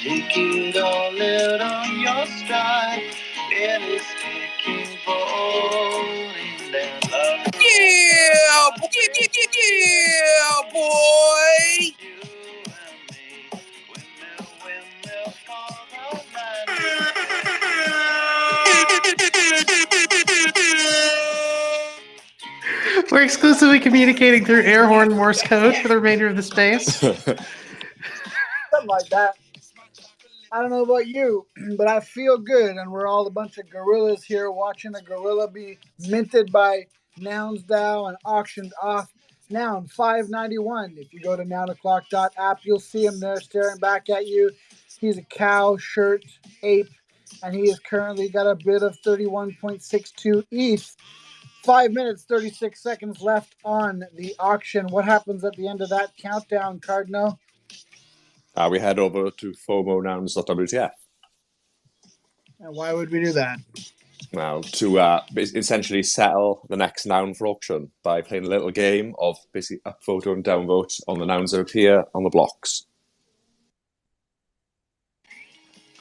Take it all out on your stride. It is taking falling down love. Yeah, boy. You and me, windmill for the land. We're exclusively communicating through air horn Morse code for the remainder of the space. Something like that. I don't know about you, but I feel good, and we're all a bunch of gorillas here watching a gorilla be minted by NounsDAO and auctioned off. Noun 591. If you go to nounclock.app, you'll see him there staring back at you. He's a cow, shirt, ape, and he has currently got a bid of 31.62 ETH. 5 minutes, 36 seconds left on the auction. What happens at the end of that countdown, Cardno? We head over to fomonouns.wtf. And why would we do that? Now, to essentially settle the next noun for auction by playing a little game of basically upvote and downvote on the nouns that appear on the blocks.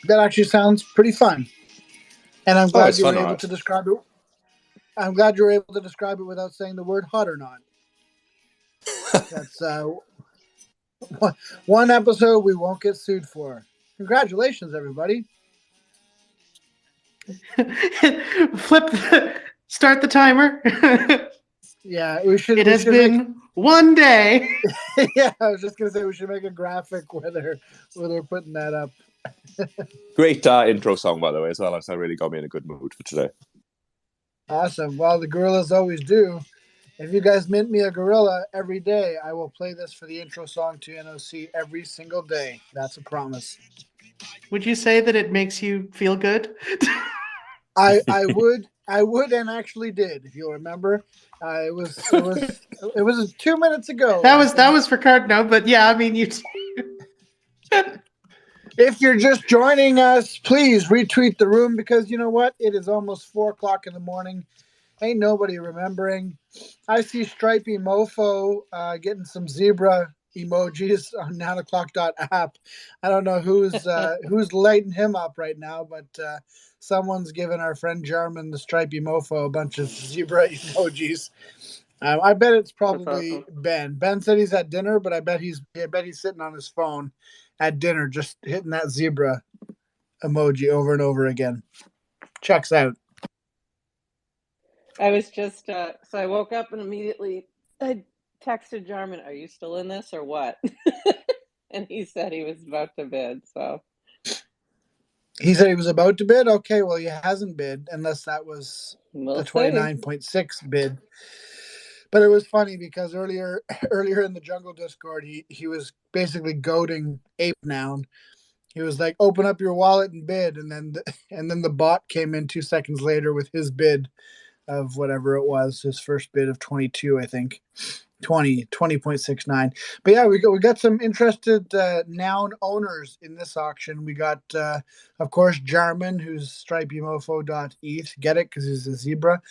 That actually sounds pretty fun. And I'm glad you were able right? to describe it. I'm glad you were able to describe it without saying the word hot or not. That's one episode we won't get sued for. Congratulations, everybody. Start the timer. Yeah, we should. It has been one day. Yeah, I was just gonna say we should make a graphic where they're putting that up. Great intro song, by the way, as well. That really got me in a good mood for today. Awesome. Well, the gorillas always do. If you guys mint me a gorilla every day, I will play this for the intro song to NOC every single day. That's a promise. Would you say that it makes you feel good? I would and actually did. If you'll remember, it was 2 minutes ago. That was for Cardno, but yeah, I mean you. If you're just joining us, please retweet the room because you know what? It is almost 4:00 in the morning. Ain't nobody remembering. I see Stripey Mofo getting some zebra emojis on 9o'clock.app. I don't know who's lighting him up right now, but someone's giving our friend Jarman, the Stripey Mofo, a bunch of zebra emojis. I bet it's probably awesome. Ben. Ben said he's at dinner, but I bet he's sitting on his phone at dinner, just hitting that zebra emoji over and over again. Checks out. I was just so I woke up and immediately I texted Jarman, "Are you still in this or what?" And he said he was about to bid. So he said he was about to bid. Okay, well he hasn't bid unless that was the 29.6 bid. But it was funny because earlier in the Jungle Discord, he was basically goading Ape Noun. He was like, "Open up your wallet and bid," and then the bot came in 2 seconds later with his bid of whatever it was, his first bid of 22, I think. 20.69. But yeah, we got some interested noun owners in this auction. We got of course Jarman, who's stripemofo.eth. Get it? Because he's a zebra.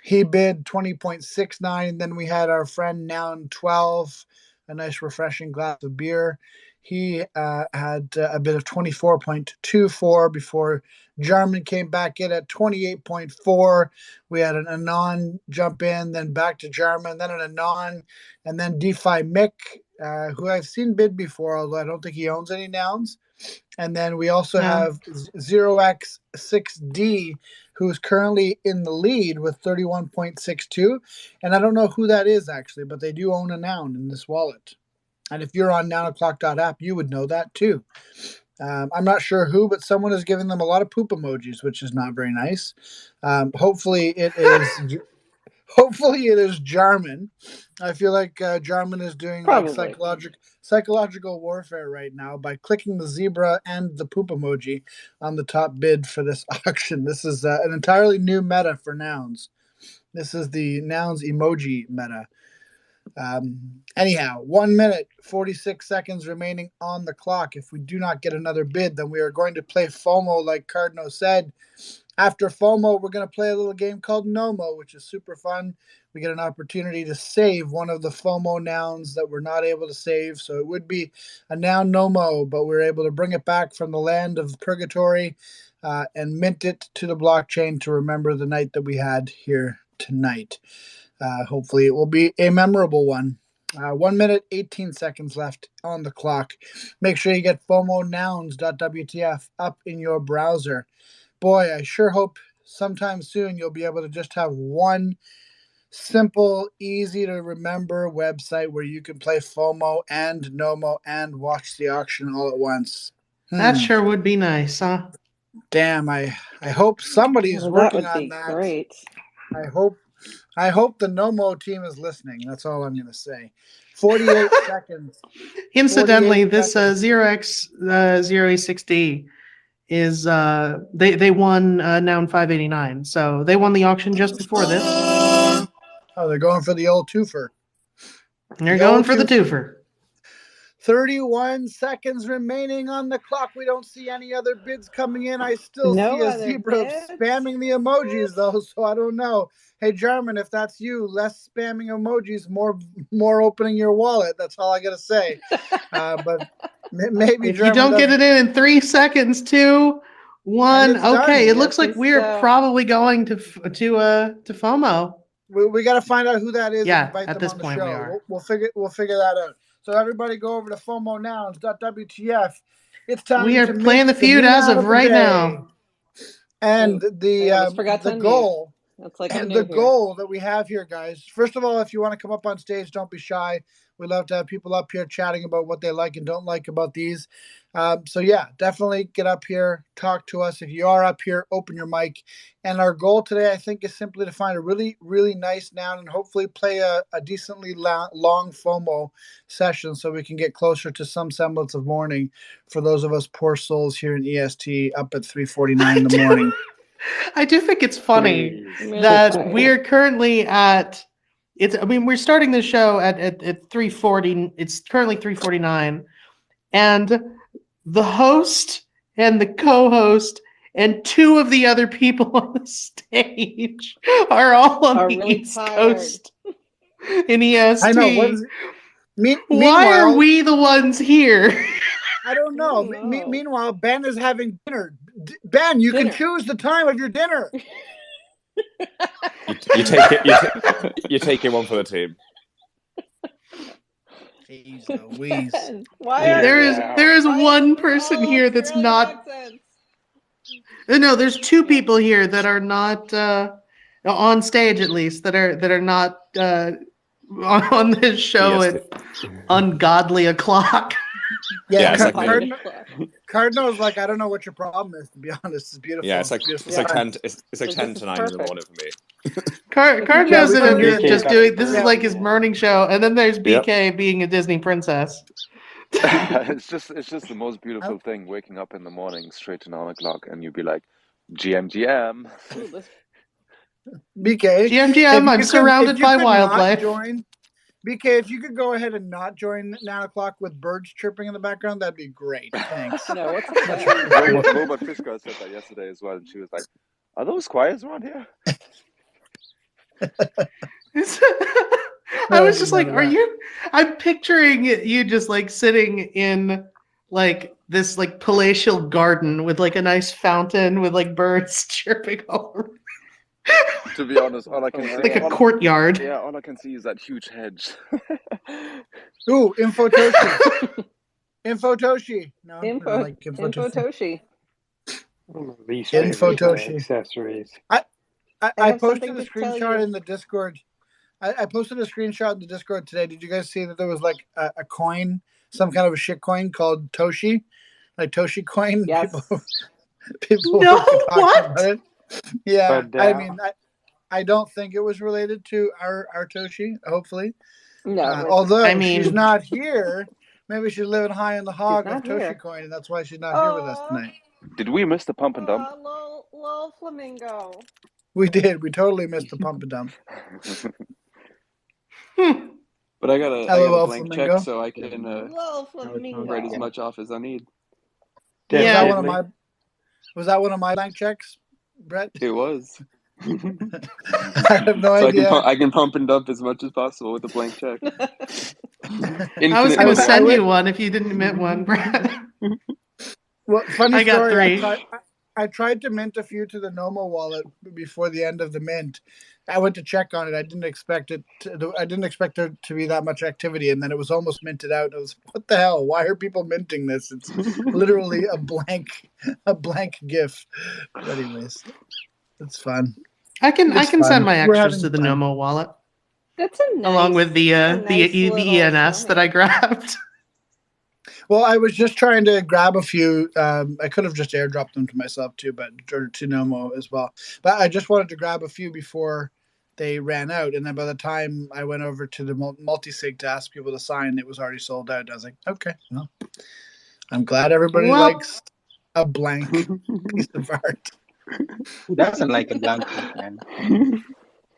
He bid 20.69, and then we had our friend Noun 12, a nice refreshing glass of beer. He had a bid of 24.24 before Jarman came back in at 28.4. We had an Anon jump in, then back to Jarman, then an Anon, and then DeFi Mick, who I've seen bid before, although I don't think he owns any nouns. And then we also have 0x6D, who's currently in the lead with 31.62. And I don't know who that is, actually, but they do own a noun in this wallet. And if you're on 9o'clock.app, you would know that too. I'm not sure who, but someone is giving them a lot of poop emojis, which is not very nice. Hopefully it is Jarman. I feel like Jarman is doing like psychological warfare right now by clicking the zebra and the poop emoji on the top bid for this auction. This is an entirely new meta for nouns. This is the nouns emoji meta. Anyhow, 1 minute, 46 seconds remaining on the clock. If we do not get another bid, then we are going to play FOMO like Cardno said. After FOMO, we're going to play a little game called NOMO, which is super fun. We get an opportunity to save one of the FOMO nouns that we're not able to save. So it would be a noun NOMO, but we're able to bring it back from the land of purgatory and mint it to the blockchain to remember the night that we had here tonight. Hopefully it will be a memorable one. 1 minute, 18 seconds left on the clock. Make sure you get fomonouns.wtf up in your browser. Boy, I sure hope sometime soon you'll be able to just have one simple, easy to remember website where you can play FOMO and NOMO and watch the auction all at once. That sure would be nice, huh? Damn, I hope somebody is working on that. Great. I hope the NOMO team is listening. That's all I'm going to say. 48 seconds. Incidentally, this 0x0e6d is they won Noun 589, so they won the auction just before this. Oh, they're going for the old twofer. They're going for the twofer. 31 seconds remaining on the clock. We don't see any other bids coming in. I still see a zebra spamming the emojis, though, so I don't know. Hey, Jarman, if that's you, less spamming emojis, more opening your wallet. That's all I got to say. But maybe if Jarman you don't get it in 3 seconds, 2, 1. Okay, it looks like we're probably going to FOMO. We got to find out who that is. Yeah, and invite at them this on the point show. we are. We'll figure that out. So everybody go over to fomonouns.wtf. It's time. We are playing the feud as of right now. And the goal. That's like the goal that we have here, guys. First of all, if you want to come up on stage, don't be shy. We love to have people up here chatting about what they like and don't like about these. So yeah, definitely get up here, talk to us. If you are up here, open your mic. And our goal today, I think, is simply to find a really, really nice noun and hopefully play a decently long FOMO session so we can get closer to some semblance of morning for those of us poor souls here in EST up at 3:49 in the morning. I do think it's funny that we're currently at we're starting the show at 3:40. It's currently 3:49, and the host and the co-host and 2 of the other people on the stage are all on the really East Coast in EST. I know. Why are we the ones here? I don't know. Meanwhile, Ben is having dinner. Ben, you can choose the time of your dinner. you take it. You take it one for the team. There is one person here that's not. No, there's 2 people here that are not on stage, at least that are not on this show at ungodly o'clock. Yeah, Cardinal's like, I don't know what your problem is, to be honest. It's beautiful. Yeah, it's like 10 to 9 in the morning for me. Cardinal's just doing this is like his morning show, and then there's BK being a Disney princess. It's just the most beautiful thing, waking up in the morning straight to 9 o'clock and you'd be like, GM. BK. GM, I'm surrounded by wildlife. BK, if you could go ahead and not join 9 o'clock with birds chirping in the background, that'd be great. Thanks. No, what's Robert Fisker said that yesterday as well, and she was like, "Are those choirs around here?" I was just like, "Are you?" I'm picturing you just like sitting in like this like palatial garden with like a nice fountain with like birds chirping over. To be honest, all I can see like a courtyard. Yeah, all I can see is that huge hedge. Ooh, Infotoshi. Infotoshi. No, like Infotoshi. Infotoshi. Accessories. I posted a screenshot in the Discord. I posted a screenshot in the Discord today. Did you guys see that there was like a coin, some kind of a shit coin called Toshi? Like Toshi coin? Yes. People no, what? About it. Yeah, But, I mean, I don't think it was related to our Toshi, hopefully. No. Although she's not here, maybe she's living high in the hog of Toshi here. coin, and that's why she's not here with us tonight. Did we miss the pump and dump? Lol flamingo. We did. We totally missed the pump and dump. But I got a blank flamingo. check, so I can write as much off as I need. Yeah. Was that one of my blank checks? Brett? It was. I have no So idea. I can pump it up as much as possible with a blank check. I was going to Infinite send money. you one if you didn't mint one, Brett. Well, funny I got story. 3. I tried to mint a few to the NOMO wallet before the end of the mint. I went to check on it. I didn't expect there to be that much activity, and then it was almost minted out. And I was, what the hell? Why are people minting this? It's literally a blank GIF. But anyways, it's fun. I can send my We're extras to having the fun. NOMO wallet That's a nice, along with the little ENS that I grabbed. Well, I was just trying to grab a few. I could have just airdropped them to myself too, or to NOMO as well. But I just wanted to grab a few before they ran out. And then by the time I went over to the multi-sig to ask people to sign, it was already sold out. I was like, okay, well, I'm glad everybody likes a blank piece of art. Who doesn't like a blank check, man?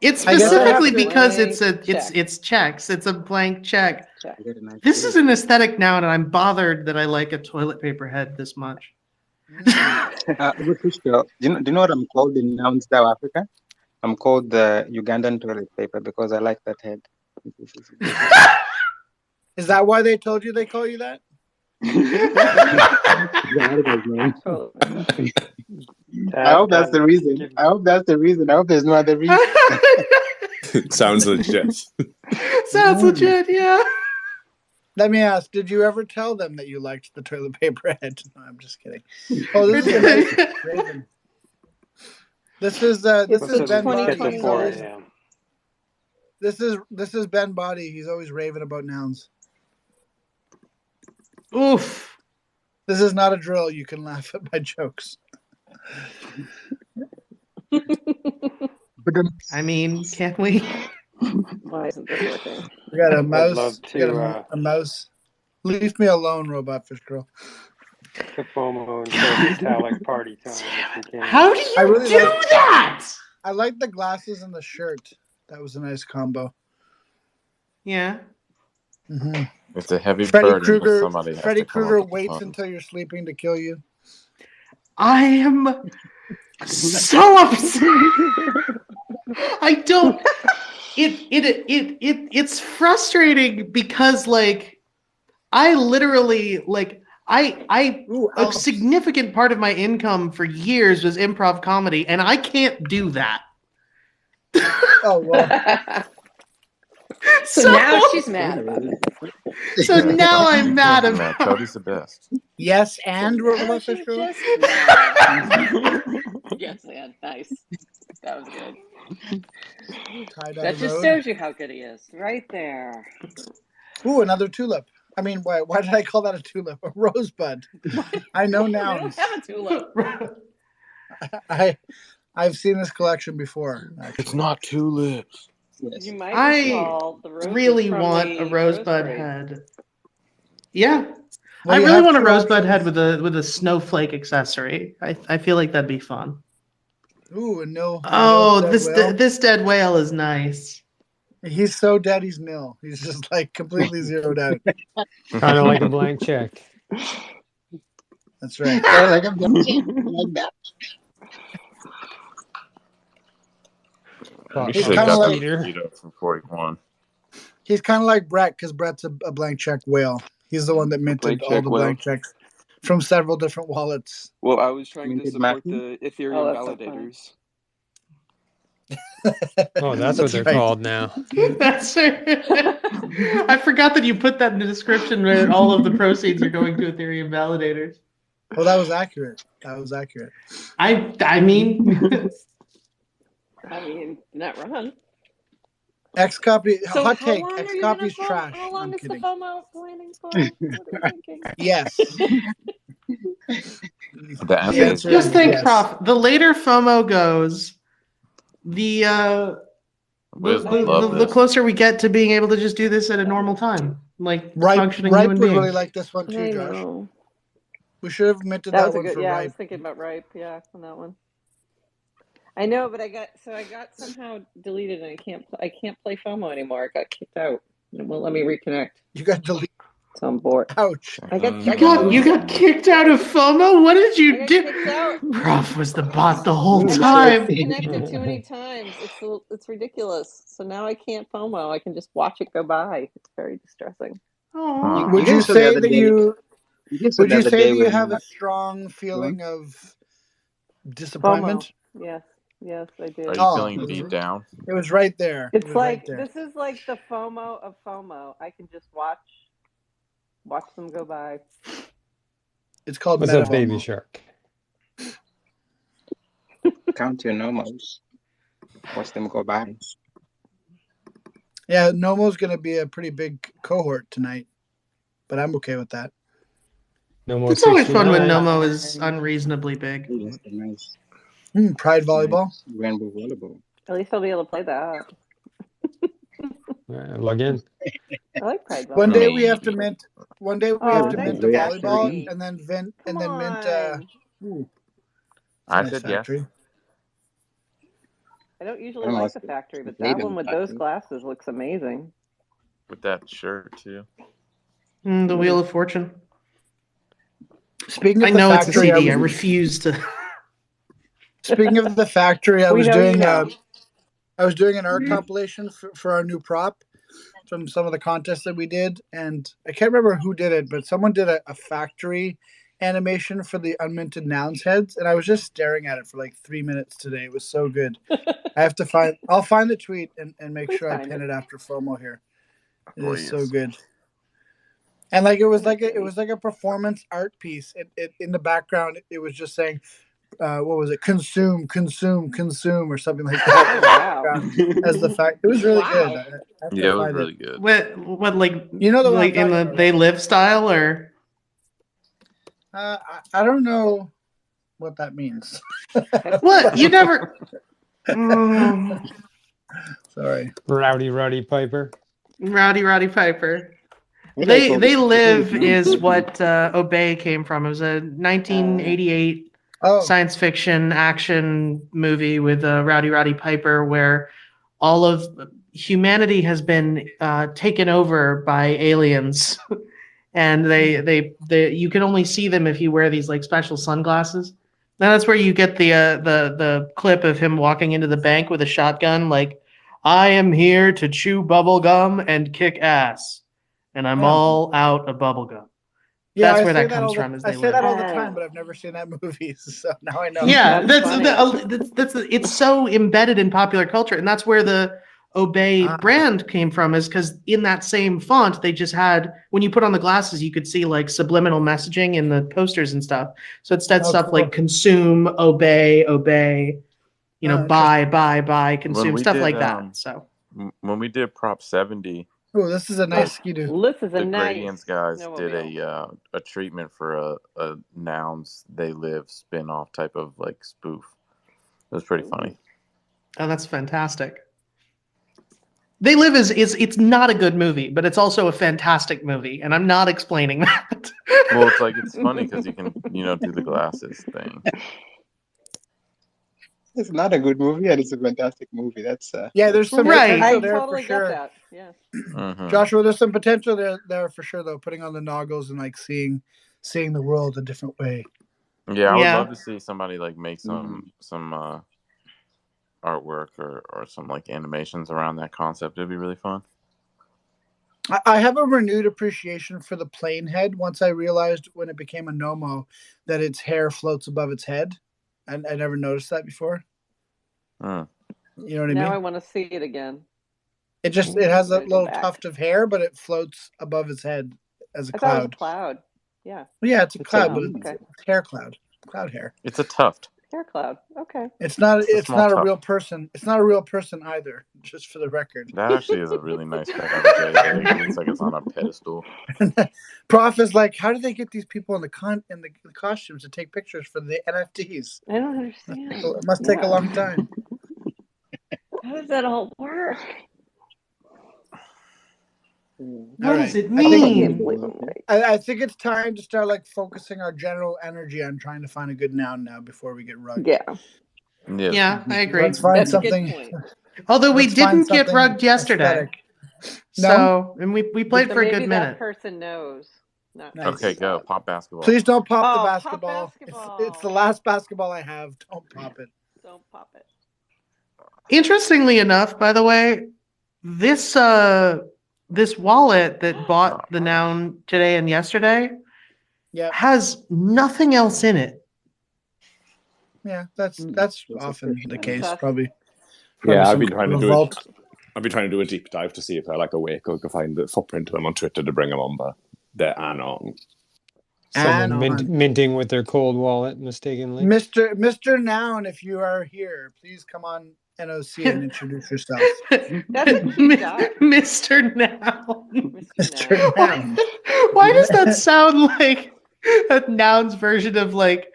It's specifically because it's checks. It's a blank check. This is an aesthetic noun, and I'm bothered that I like a toilet paper head this much. Do you know what I'm called in NounsDAO Africa? I'm called the Ugandan toilet paper because I like that head. Is that why they told you they call you that? I hope that's the reason. I hope there's no other reason. Sounds legit. Sounds legit, yeah. Let me ask, did you ever tell them that you liked the toilet paper head? No, I'm just kidding. Oh, this is a nice Raven. This is Ben Body. This is Ben Body. He's always raving about nouns. Oof. This is not a drill. You can laugh at my jokes. I mean, can't we? Why isn't this working? We got a mouse. I'd love to, We got a mouse. Leave me alone, Robot Fish Girl. The FOMO and metallic party time. If we can. How do you do that? I like the glasses and the shirt. That was a nice combo. Yeah. Mm-hmm. It's a heavy Freddy burden Krueger. for somebody. Freddy Krueger waits until you're sleeping to kill you. I am so upset. I don't. It's frustrating because like I literally like a significant part of my income for years was improv comedy, and I can't do that. Oh well. So now she's mad about it. So now I'm mad about it. Cody's the best. Yes, and Robot Fish Girl. Yes, and nice. That was good. That just shows you how good he is, right there. Ooh, another tulip. I mean, why did I call that a tulip? A rosebud. I know nouns. We don't have a tulip. I've seen this collection before. Actually. It's not tulips. You might I really want a rosebud head. Yeah. Well, I really want a rosebud head with a snowflake accessory. I feel like that'd be fun. Ooh, a nil. Oh, this dead whale is nice. He's so dead, he's nil. He's just like completely zeroed out. Kind of like a blank check. That's right. Yeah, like a blank check, like that. He's kind of like from 41. He's kind of like Brett because Brett's a blank check whale. He's the one that minted all the blank checks from several different wallets. Well, I was trying to support the Ethereum validators. Oh, that's what they're called now. That's I forgot that you put that in the description where all of the proceeds are going to Ethereum validators. Well, that was accurate. I mean... not wrong. X-Copy, so hot take, X-Copy's trash. How long is the FOMO planning for? Yes. Just think, Prof, the later FOMO goes, the closer we get to being able to just do this at a normal time. Like functioning human beings. Really like this one too, Josh. We should have minted that one for Ripe. I was thinking about Ripe, on that one. I know, but I got somehow deleted, and I can't play FOMO anymore. I got kicked out. It won't let me reconnect. You got deleted. So I'm bored. Ouch. You got kicked out of FOMO? What did you do? Kicked out. Prof was the bot the whole I time. disconnected too many times. It's ridiculous. So now I can't FOMO. I can just watch it go by. It's very distressing. Oh. Would you say that you have a strong feeling of disappointment? FOMO. Yes, I do. Are you feeling beat down? It was right there. It's like this is like the FOMO of FOMO. I can just watch them go by. It's called What's up, Baby Shark? Count your nomos. Watch them go by. Yeah, NOMO's going to be a pretty big cohort tonight, but I'm okay with that. It's always fun when NOMO is unreasonably big. Nice. Pride volleyball. Rainbow volleyball. At least I'll be able to play that. Log in. I like Pride volleyball. One day we have to mint. One day we have to mint the volleyball, and then mint. I said yes. I don't usually like the factory, but that one with those glasses looks amazing. With that shirt too. The Wheel of Fortune. Speaking of I know the it's a CD. I refuse to. Speaking of the factory, I was doing an art compilation for our new prop from some of the contests that we did, and I can't remember who did it, but someone did a factory animation for the unminted nouns heads, and I was just staring at it for like 3 minutes today. It was so good. I'll find the tweet and make sure I pin it after FOMO here. It is so good. And like it was like a performance art piece. It in the background it was just saying what was it? Consume or something like that. As the fact, it was really good. Yeah, it was really good. What like like in the They Live style or? I don't know what that means. What you never? Sorry. Rowdy Piper. Rowdy Piper. They Live is what Obey came from. It was a 1988 science fiction action movie with Rowdy Piper, where all of humanity has been taken over by aliens, and they you can only see them if you wear these like special sunglasses. And that's where you get the clip of him walking into the bank with a shotgun, like, "I am here to chew bubble gum and kick ass, and I'm all out of bubble gum." Yeah, that's where that comes from. I say that all the time, but I've never seen that movie, so now I know. Yeah, that's it's so embedded in popular culture, and that's where the Obey brand came from. Is because in that same font, they just had, when you put on the glasses, you could see like subliminal messaging in the posters and stuff. So it's that stuff like consume, obey, buy, consume, stuff like that. So when we did Prop 70. Oh, this is a nice ski-doo. This is a the nice Gradients guys NOMO did a treatment for a Nouns They Live spin-off type of like spoof. It was pretty funny. Oh, that's fantastic. They Live is it's not a good movie, but it's also a fantastic movie, and I'm not explaining that. Well, it's like it's funny because you can do the glasses thing. It's not a good movie, and it's a fantastic movie. That's there's some potential there totally for sure. Get that. Yeah. Mm-hmm. Joshua, there's some potential there for sure, though. Putting on the noggles and like seeing the world a different way. Yeah, I would love to see somebody like make some artwork or some like animations around that concept. It'd be really fun. I have a renewed appreciation for the plane head once I realized when it became a NOMO that its hair floats above its head. I never noticed that before. You know what I mean? Now I want to see it again. It has a little tuft of hair, but it floats above its head as a cloud. I thought it was a cloud. Yeah. Yeah, it's a cloud, but it's hair cloud. Cloud hair. It's a tuft. Hair cloud. Okay. It's not tuft. a real person. It's not a real person either, just for the record. That actually is a really nice pet of a It looks like it's on a pedestal. Prof is like, how do they get these people in the costumes to take pictures for the NFTs? I don't understand. It must take a long time. How does that all work? What does it mean? I think it's time to start like focusing our general energy on trying to find a good noun now before we get rugged. Yeah, I agree. Let's find something. Although we didn't get rugged yesterday. So, and we played So for a maybe good that minute. person knows. Not Nice. Okay, go. Pop basketball. Please don't pop the Oh, basketball. pop basketball. It's the last basketball I have. Don't pop it. Don't pop it. Interestingly enough, by the way, this wallet that bought the noun today and yesterday has nothing else in it. Yeah, that's often the case. Probably. Yeah, some kind of vault. I've been trying to do a deep dive to see if they're like awake or could find the footprint of them on Twitter to bring them on, but they're anon. Someone minting with their cold wallet mistakenly. Mr. Noun, if you are here, please come on NOC and introduce yourself. That's a cute dog. Mr. Noun. Mr. Noun. Why does that sound like a Noun's version of like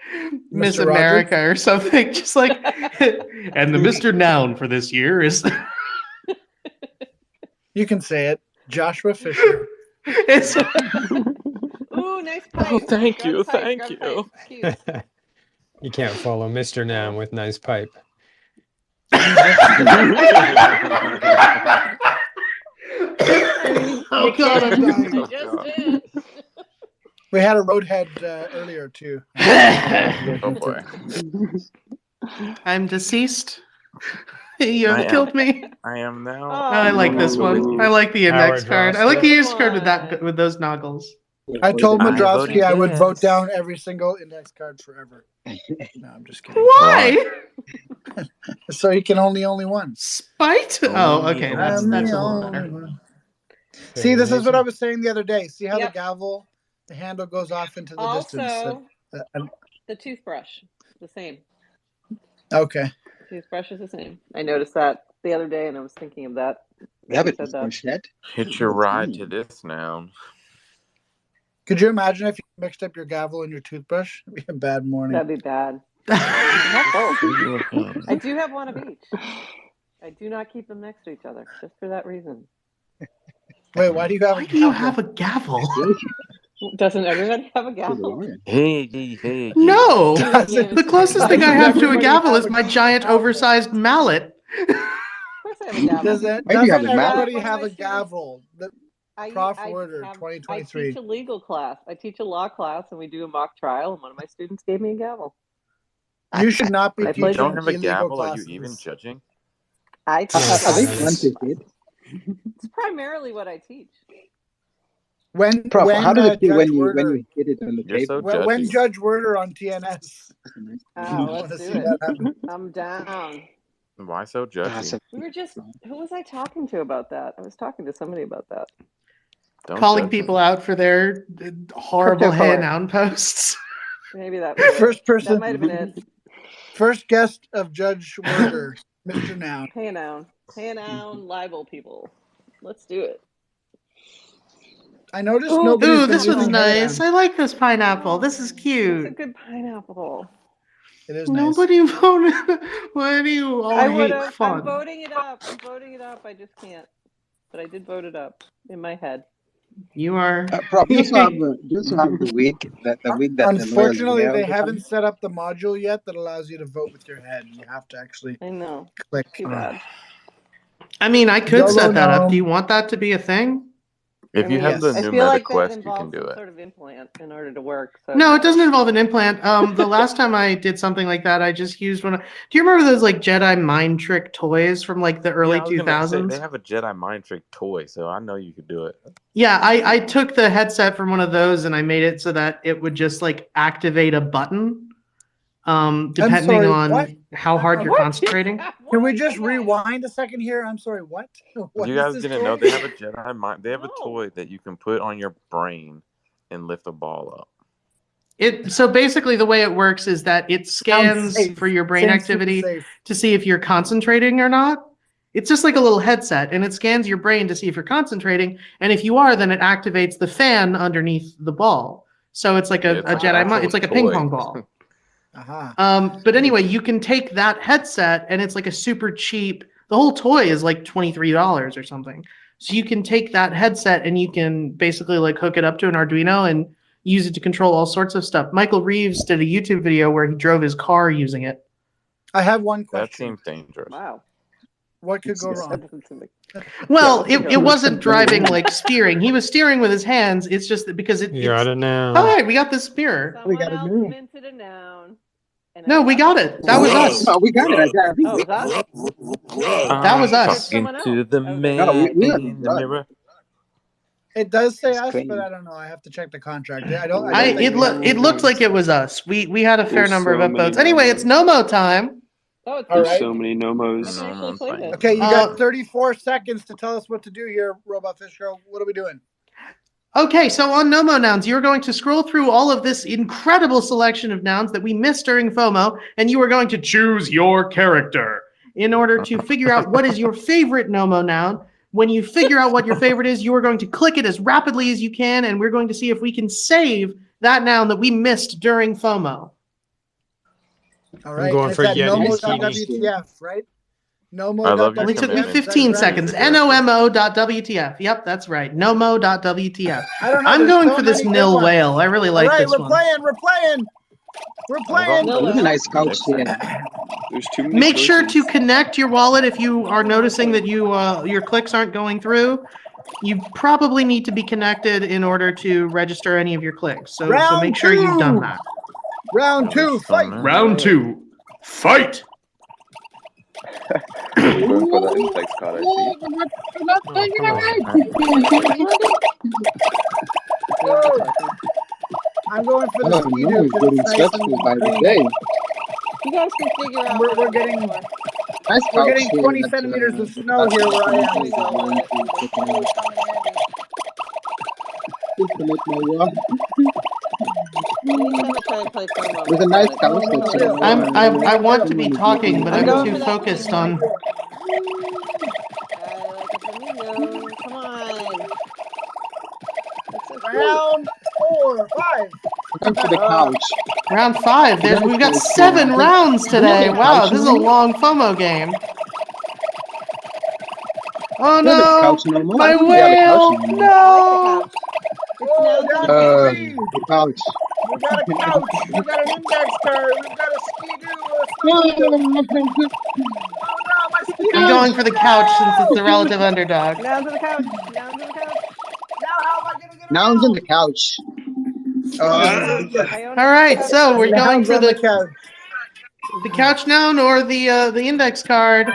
Miss Mr. America Rogers? or something? Just like, and the Mr. Noun for this year is. You can say it, Joshua Fisher. It's. Ooh, nice pipe. Oh, thank you, Pipe, thank drum you. pipe. Cute. You can't follow Mr. Noun with nice pipe. Oh God, I'm dying. I just did. We had a roadhead earlier too. Oh boy. I'm deceased. You have killed me. I am now. Oh, I like this one. I like the index Howard card. I like the index card with those noggles. I told Madrovsky I would vote down every single index card forever. No, I'm just kidding. Why? So he can only one. Spite? Oh, okay. That's a little better. See, this is what I was saying the other day. See how the gavel, the handle goes off into the distance. Also, the toothbrush, the same. Okay. Toothbrush is the same. I noticed that the other day, and I was thinking of that. We have a toothbrush yet? Hitch your ride to this noun. Could you imagine if you mixed up your gavel and your toothbrush? It'd be a bad morning. That'd be bad. I do have one of each. I do not keep them next to each other, just for that reason. Wait, why do you have Why do you have a gavel? Doesn't everybody have a gavel? Hey. No! The closest thing I have to a gavel is my giant oversized mallet. Of course I have a gavel. Doesn't everybody have a gavel? Prof. Order 2023. I teach a legal class. I teach a law class, and we do a mock trial, and one of my students gave me a gavel. You should not be teaching You don't have a illegal gavel? classes. Are you even judging? I teach. It's primarily what I teach. Prof, how does it feel when you hit it on the table? When Judge Werder on TNS. Oh, let's do it. I'm down. Why so judgy? We were just. Who was I talking to about that? I was talking to somebody about that. Calling people out for their horrible hey noun posts. Maybe that was first person. That might have been it. First guest of Judge Werder, Mr. Noun. Hey noun. Hey noun, libel people. Let's do it. I noticed nobody. Ooh, this one's nice. I like this pineapple. This is cute. It's a good pineapple. It is Nobody voted. Why do you all hate fun? I'm voting it up. I just can't. But I did vote it up in my head. You are. Prof, you also have the week that Unfortunately, they haven't set up the module yet that allows you to vote with your head. You have to actually. I know. Click. Too bad. I mean, I could set that up. Do you want that to be a thing? If you have the new meta quest, you can do it. Sort of implant in order to work. So. No, it doesn't involve an implant. The last time I did something like that, I just used one. Do you remember those like Jedi mind trick toys from like the early 2000s? They have a Jedi mind trick toy, so I know you could do it. Yeah, I took the headset from one of those and I made it so that it would just like activate a button, depending on how hard you're concentrating. Can we just rewind a second here? I'm sorry, what? You guys didn't know they have a Jedi mind. They have a toy that you can put on your brain and lift a ball up. So basically the way it works is that it scans for your brain activity to see if you're concentrating or not. It's just like a little headset, and it scans your brain to see if you're concentrating, and if you are, then it activates the fan underneath the ball. So it's like a Jedi mind. It's like a ping pong ball. But anyway, you can take that headset, and it's like a super cheap. The whole toy is like $23 or something. So you can take that headset and you can basically like hook it up to an Arduino and use it to control all sorts of stuff. Michael Reeves did a YouTube video where he drove his car using it. I have one question. That seems dangerous. Wow. What could go wrong? Well, it wasn't driving like steering. He was steering with his hands. It's just that because You got it now. All right, we got the spear. Someone else minted a noun. No, we got it. That was us. Oh, we got it. I think Oh, was that? That was us. Someone Talking to else. the Okay. man No, we are in the done. mirror. It does say It's us, clean. but I don't know. I have to check the contract. I don't It think looked like it was us. We had a fair There's number so of many upvotes. Anyway, it's NOMO time. Oh, it's All There's right. so many I nomos. can actually play this. Okay, you got 34 seconds to tell us what to do here, Robot Fish Girl. What are we doing? Okay, so on NOMO nouns, you're going to scroll through all of this incredible selection of nouns that we missed during FOMO, and you are going to choose your character in order to figure out what is your favorite NOMO noun. When you figure out what your favorite is, you are going to click it as rapidly as you can, and we're going to see if we can save that noun that we missed during FOMO. All right. going It's for at Yeti nomo.wtf, right? I love your Only took me command. 15 seconds. NOMO.WTF. Yep, that's right. NOMO.WTF. I'm going for this nil whale. I really like this one. We're playing. There's a nice couch here. There's too many Make sure choices. to connect your wallet if you are noticing that your clicks aren't going through. You probably need to be connected in order to register any of your clicks. So make sure you've done that. Round two, fight. Round two, fight. You're going for the index card, I see. I'm going for the Oh, ski no, doo it's because getting it's nice stressful by the day. You guys can figure out. We're getting Nice we're couch getting here. 20 That's, centimeters of snow here where I am. Just to make my walk. There's a nice couch that's I want to be talking, but I'm too focused on. Come on. Round 4, 5. Come to the couch. Round 5. We've got 7 rounds today. Wow, this is a long FOMO game. Oh no! My whale! No! The couch. We got a couch. We got an index card. We've got a ski-doo. I'm going for the couch since it's the relative underdog. Down to the couch. Down to the couch. Nouns on the couch. All right, so we're going for the couch noun or the index card.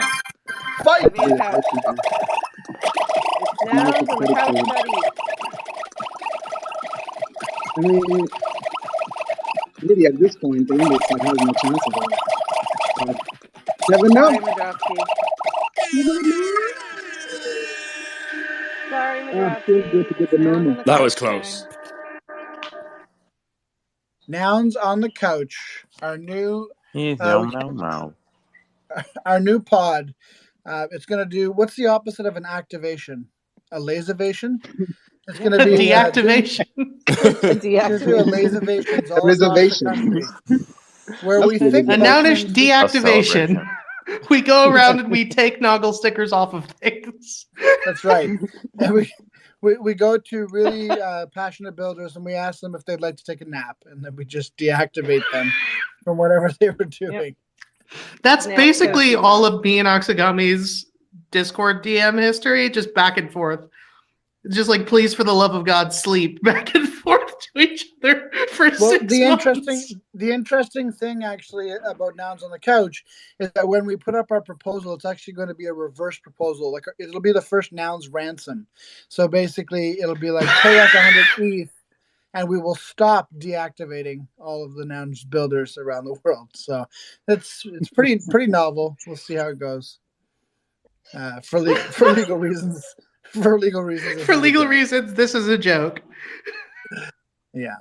Fight! It's nouns on the couch, buddy. I mean, really at this point, the index card has no chance of it. But never know. Sorry, Madrovsky. Feels good to get the normal. That was close. Nouns on the couch. Our new our new pod. It's going to do, what's the opposite of an activation? A laservation? It's going to be deactivation. Deactivations all across the country. Where we think a nounish deactivation. We go around and we take Noggle stickers off of things. That's right. And we go to really passionate builders and we ask them if they'd like to take a nap, and then we just deactivate them from whatever they were doing. That's basically all of me and Oxigami's Discord DM history, just back and forth. Just like, please, for the love of God, sleep back and forth to each other for 6 months. The interesting thing actually about Nouns on the Couch is that when we put up our proposal, it's actually going to be a reverse proposal. Like, it'll be the first Nouns ransom. So basically, it'll be like, pay us 100 ETH, and we will stop deactivating all of the Nouns builders around the world. So it's pretty novel. We'll see how it goes. For legal reasons. For legal reasons, this is a joke. Yeah,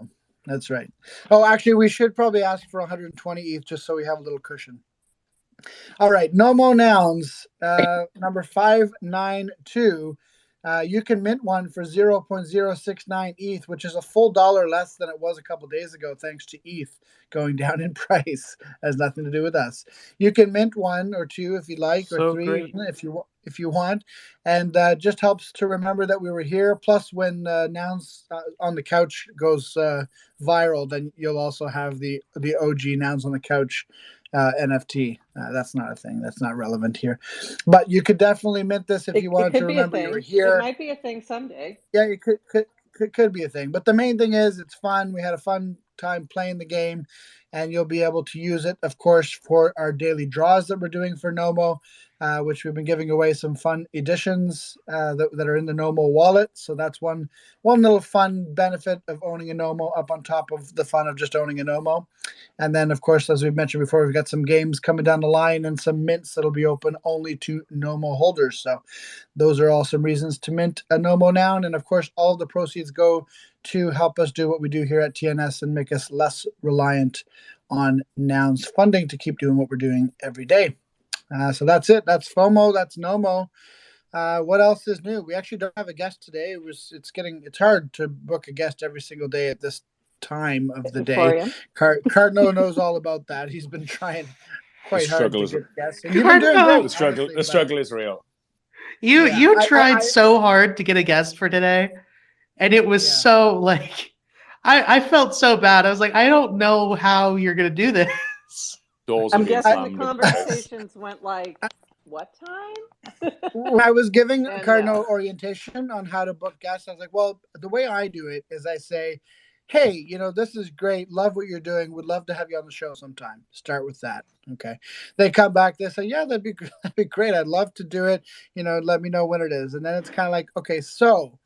that's right. Oh, actually, we should probably ask for 120 ETH just so we have a little cushion. All right, NOMO nouns, number 592. You can mint one for 0.069 ETH, which is a full $1 less than it was a couple days ago, thanks to ETH going down in price. Has nothing to do with us. You can mint 1 or 2 if you like, or 3 if you want, and just helps to remember that we were here. Plus, when Nouns on the Couch goes viral, then you'll also have the OG Nouns on the Couch NFT. That's not a thing. That's not relevant here. But you could definitely mint this if you wanted to remember you were here. It might be a thing someday. Yeah, it could be a thing. But the main thing is it's fun. We had a fun time playing the game, and you'll be able to use it, of course, for our daily draws that we're doing for NOMO, which we've been giving away some fun editions that are in the NOMO wallet. So that's one little fun benefit of owning a NOMO up on top of the fun of just owning a NOMO. And then, of course, as we've mentioned before, we've got some games coming down the line and some mints that'll be open only to NOMO holders. So those are all some reasons to mint a NOMO noun. And, of course, all of the proceeds go to help us do what we do here at TNS and make us less reliant on Nouns funding to keep doing what we're doing every day. So that's it. That's FOMO. That's NOMO. What else is new? We actually don't have a guest today. It's hard to book a guest every single day at this time of the day. Cardinal knows all about that. He's been trying quite hard to get guests. And you've been doing great. The struggle is real. You tried so hard to get a guest for today, and it was so like I felt so bad. I was like, I don't know how you're gonna do this. I'm guessing the conversations went like, what time? When I was giving Cardinal orientation on how to book guests, I was like, well, the way I do it is I say, hey, this is great. Love what you're doing. Would love to have you on the show sometime. Start with that. Okay. They come back. They say, yeah, that'd be great. I'd love to do it. Let me know when it is. And then it's kind of like, okay, so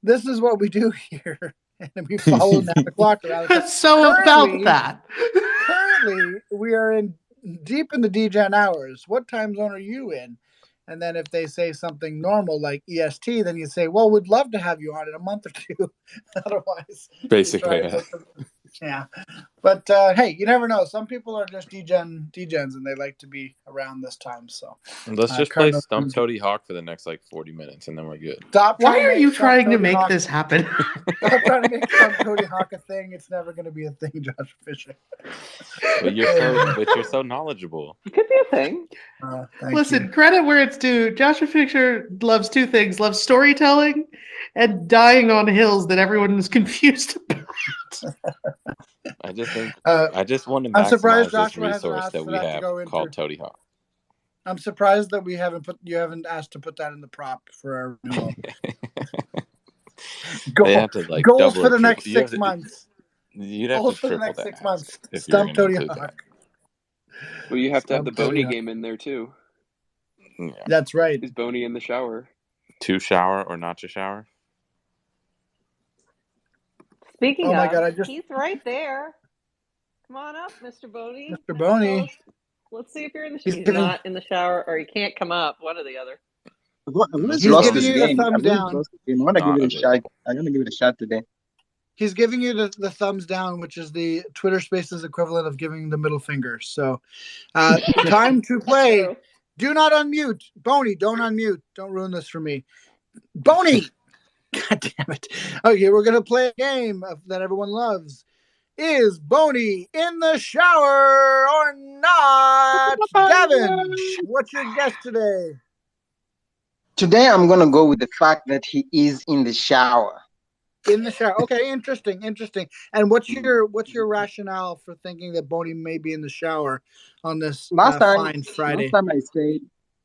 this is what we do here. And we follow now the clock around. So about that. Currently, we are deep in the DGen hours. What time zone are you in? And then if they say something normal like EST, then you say, well, we'd love to have you on in a month or two. Otherwise. Basically, yeah. But hey, you never know. Some people are just DGens and they like to be around this time. So let's just play Stump Toady Hawk for the next 40 minutes and then we're good. Why are you trying to make this happen? Stop trying to make Stump Toady Hawk a thing. It's never going to be a thing, Josh Fisher. But you're so knowledgeable. It could be a thing. Listen, credit where it's due. Joshua Fisher loves two things: loves storytelling and dying on hills that everyone is confused about. I just think I just want to maximize this resource that we have called Toady Hawk. I'm surprised that you haven't asked to put that in the prop for our renewal. Goals for the next 6 months. You'd have to triple that. 6 months. Stump Toady Hawk. Well, you have to have the Boney game in there too. Yeah. That's right. Is Boney in the shower? To shower or not to shower? Speaking of, he's right there. Come on up, Mr. Boney. Mr. Boney. Let's see if you're in the shower. He's not in the shower, or he can't come up. One or the other. He's giving you the thumbs down. I'm gonna give it a shot. I'm gonna give it a shot today. He's giving you the thumbs down, which is the Twitter Spaces equivalent of giving the middle finger. So, time to play. Do not unmute. Boney, don't unmute. Don't ruin this for me. Boney! God damn it. Okay, we're going to play a game that everyone loves. Is Boney in the shower or not? Gavin, what's your guess today? Today, I'm going to go with the fact that he is in the shower. In the shower. Okay, interesting. And what's your rationale for thinking that Boney may be in the shower on this fine Friday?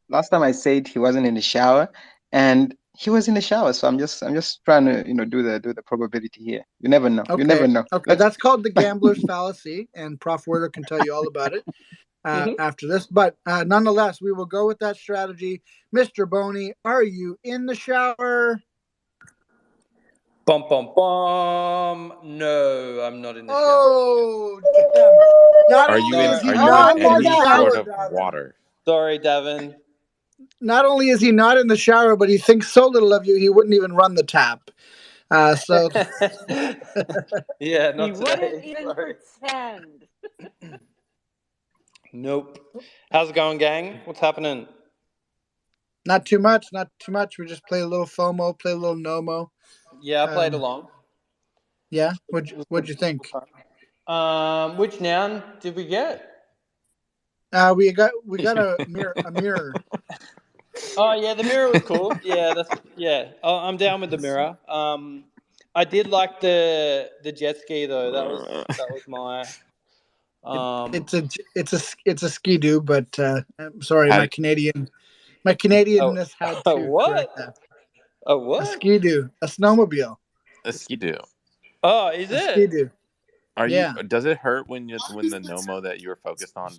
Last time I said he wasn't in the shower, and he was in the shower. So I'm just trying to do the probability here. You never know. Okay. You never know. Okay, that's called the gambler's fallacy, and Prof. Werder can tell you all about it after this. But nonetheless, we will go with that strategy. Mr. Boney, are you in the shower? Bum, bum, bum. No, I'm not in the shower. Oh, damn. Are you in any sort of water? Sorry, Devin. Not only is he not in the shower, but he thinks so little of you, he wouldn't even run the tap. So yeah, not he wouldn't even pretend. Nope. How's it going, gang? What's happening? Not too much. We just play a little FOMO, play a little NOMO. Yeah, I played along. Yeah? What'd you think? Which noun did we get? We got a mirror. Oh yeah, the mirror was cool. Yeah, I'm down with the mirror. I did like the jet ski though. That was It's a ski-doo, but I'm sorry, my Canadianness had to correct that. A what? A ski-doo, a snowmobile. A ski-doo. Oh, is A it? ski-doo. You? Does it hurt when the NOMO that you were focused on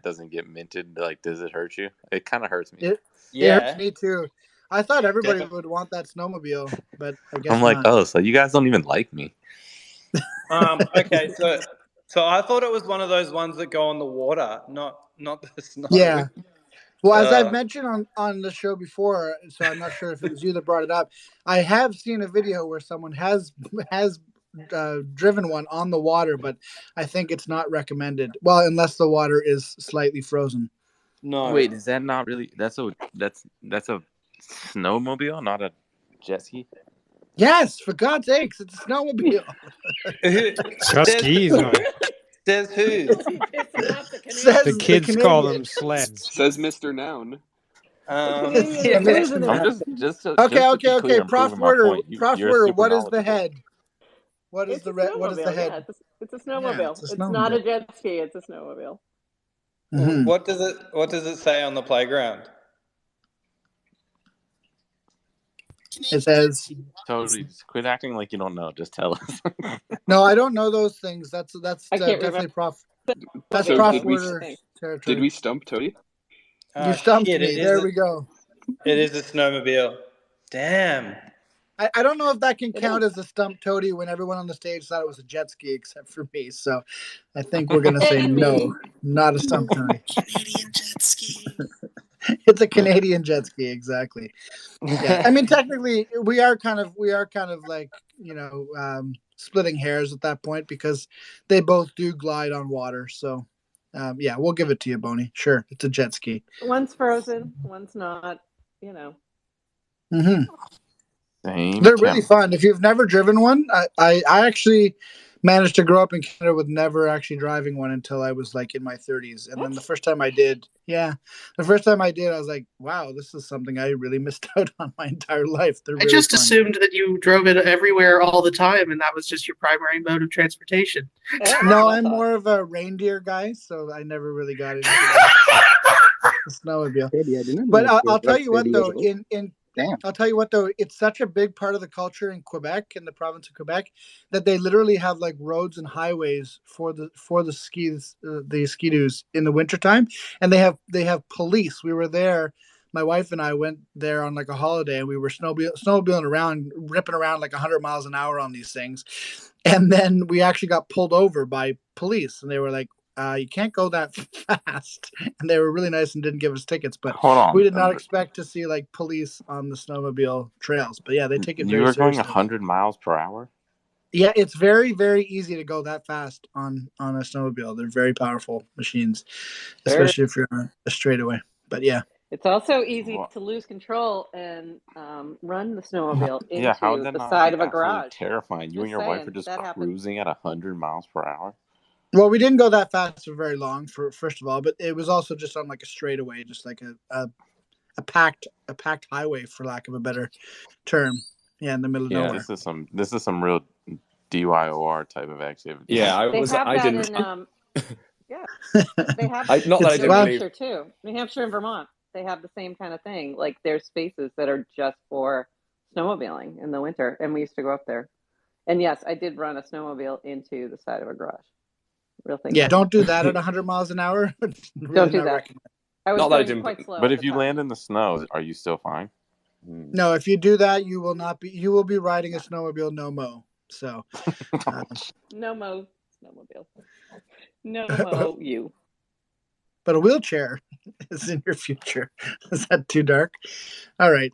doesn't get minted? Like, does it hurt you? It kind of hurts me. It hurts me too. I thought everybody would want that snowmobile, but I guess I'm like, not. oh, so you guys don't even like me. Okay, so I thought it was one of those ones that go on the water, not the snow. Yeah. Well, as I've mentioned on the show before, so I'm not sure if it was you that brought it up. I have seen a video where someone has driven one on the water, but I think it's not recommended. Well, unless the water is slightly frozen. No. Wait, is that not really? That's a snowmobile, not a jet ski. Yes, for God's sakes, it's a snowmobile. It's got skis on it. Says who? The kids call them sleds. Says Mr. Noun. Okay. Prof Werder, what is the head? What is the head? It's a snowmobile. Yeah, it's not a jet ski. It's a snowmobile. Mm-hmm. What does it say on the playground? It says. Totally. Just quit acting like you don't know. Just tell us. No, I don't know those things. That's definitely Prof. That's so Prof Werder territory. Did we stump Toady? You stumped me. There we go. It is a snowmobile. Damn. I don't know if that can count as a stump Toady when everyone on the stage thought it was a jet ski except for me. So I think we're going to say no, not a stump Toady. Canadian jet ski. It's a Canadian jet ski, exactly. Yeah. I mean, technically, we are kind of like, splitting hairs at that point because they both do glide on water. So, yeah, we'll give it to you, Boney. Sure, it's a jet ski. One's frozen, one's not. Mm-hmm. They're really fun. If you've never driven one, I actually managed to grow up in Canada with never actually driving one until I was like in my 30s. And then the first time I did, I was like, wow, this is something I really missed out on my entire life. I just assumed that you drove it everywhere all the time and that was just your primary mode of transportation. No, I'm more of a reindeer guy, so I never really got into the snowmobile. But I'll tell you what, though, I'll tell you what, though, it's such a big part of the culture in Quebec, in the province of Quebec, that they literally have like roads and highways for the skis, the ski-doos in the wintertime. And they have police. We were there. My wife and I went there on like a holiday and we were snowmobiling around, ripping around like 100 miles an hour on these things. And then we actually got pulled over by police and they were like, you can't go that fast. And they were really nice and didn't give us tickets, but we did not expect to see like police on the snowmobile trails. But yeah, they take it very seriously. You were going 100 miles per hour? Yeah, it's very, very easy to go that fast on a snowmobile. They're very powerful machines, especially if you're on a straightaway. But yeah. It's also easy to lose control and run the snowmobile into the side of a garage. Terrifying. You and your wife are just cruising at 100 miles per hour? Well, we didn't go that fast for very long, first of all, but it was also just on like a straightaway, just like a packed highway, for lack of a better term. Yeah, in the middle of nowhere. This is some real DYOR type of activity. Yeah, they have that in they have New Hampshire too. New Hampshire and Vermont, they have the same kind of thing. Like there's spaces that are just for snowmobiling in the winter, and we used to go up there. And yes, I did run a snowmobile into the side of a garage. Real thing. Yeah, don't do that at 100 miles an hour. Don't do that. I was going quite slow. But if you land in the snow, are you still fine? No, if you do that, you will not be. You will be riding a snowmobile, NOMO. So, NOMO snowmobile. NOMO you. But a wheelchair is in your future. Is that too dark? All right.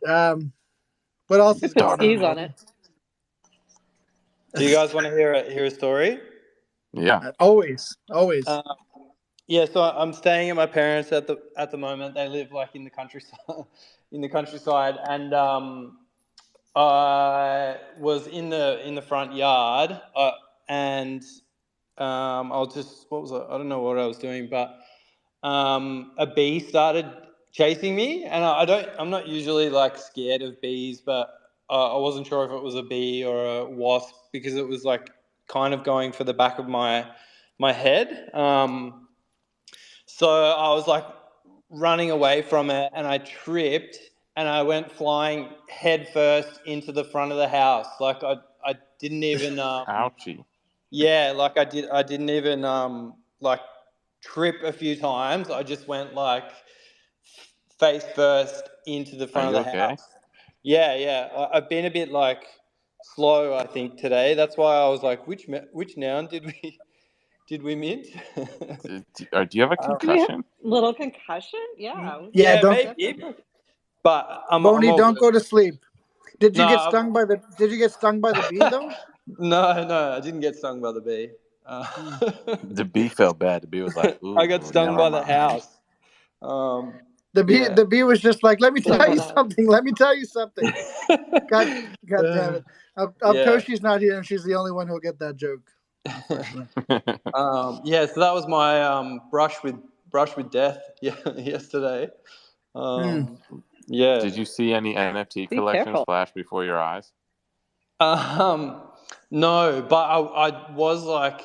What else is going skis on it? Do you guys want to hear a story? Yeah. Always. Yeah, so I'm staying at my parents at the moment. They live like in the countryside, and I was in the front yard, and I was just I don't know what I was doing, but a bee started chasing me, and I'm not usually like scared of bees, but I wasn't sure if it was a bee or a wasp because it was like kind of going for the back of my my head. So I was like running away from it, and I tripped, and I went flying head first into the front of the house. Like I didn't even Ouchie. Yeah, like I didn't even like trip a few times. I just went like face first into the Are front you of the okay? house. Yeah. I've been a bit like slow, I think, today. That's why I was like, which noun did we mint? Do you have a Do we have concussion? little concussion? Yeah. Yeah, Yeah, don't, maybe. But I'm Boney, all don't good. go to sleep. Did you No, get stung by the? Did you get stung by the bee though? no, I didn't get stung by the bee. The bee felt bad. The bee was like, "Ooh, I got stung never by the mind." house. The Yeah. bee was just like, let me tell you Someone else. something. Let me tell you something. God damn it. Yeah. Toshi's not here, and she's the only one who'll get that joke. Unfortunately. Yeah, so that was my brush with death yesterday. Yeah. Did you see any NFT Be collections careful. flash before your eyes? No, but I was like,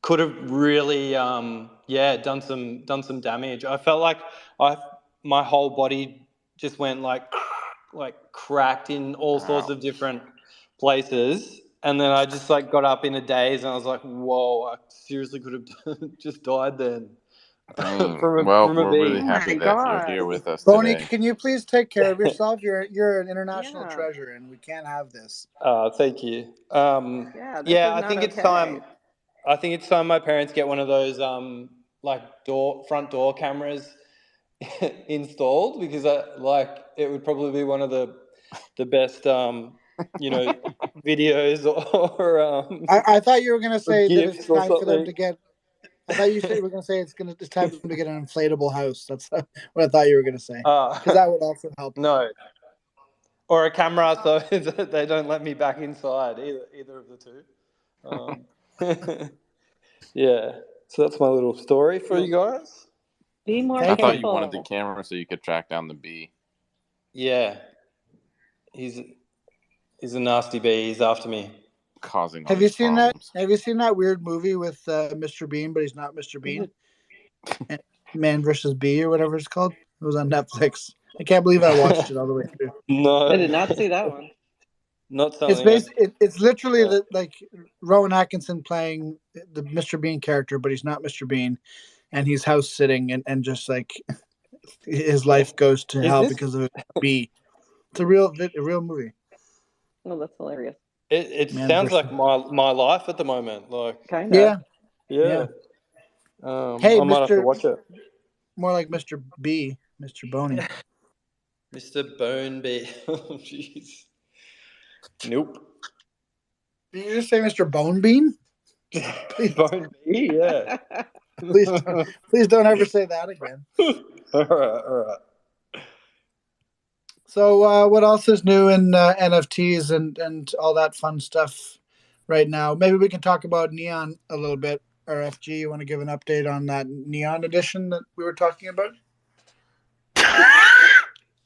could have really done some damage. I felt like my whole body just went like cracked in all sorts of different places, and then I just like got up in a daze, and I was like, whoa, I seriously could have just died then. Dang. from Well, a we're really Oh bee. happy my that you're God. here with us Boney, today. can you please take care of yourself? You're an international Yeah. treasure, and we can't have this. Thank you. Yeah, this is I not think it's okay. time. I think it's time my parents get one of those like front door cameras installed, because it would probably be one of the best videos or I thought you were gonna or say that it's gifs or time for them something. to get. I thought you were gonna say it's time for them to get an inflatable house. That's what I thought you were gonna say, because that would also help. No, or a camera so that they don't let me back inside, either of the two. Yeah, so that's my little story for you guys. Be more I Thank thought you. you wanted the careful. camera so you could track down the bee. Yeah, he's a nasty bee. He's after me. Causing all Have you these seen that? problems. Have you seen that weird movie with Mr. Bean, but he's not Mr. Bean? Man versus Bee or whatever it's called. It was on Netflix. I can't believe I watched it all the way through. No, I did not see that one. not It's something. it's literally like Rowan Atkinson playing the Mr. Bean character, but he's not Mr. Bean, and he's house sitting, and just like his life goes to Is hell this? because of a bee. It's a real movie. Oh, that's hilarious. It Man sounds versus. like my life at the moment. Like, Kind of. Yeah. Hey, I might have to watch it. More like Mr. B, Mr. Boney. Mr. Bone Bee. Oh, jeez. Nope. Did you just say Mr. Bone Bean? Bone Bee, yeah. please don't ever say that again. All right. So, what else is new in NFTs and all that fun stuff right now? Maybe we can talk about Neon a little bit. Or FG, you want to give an update on that Neon edition that we were talking about?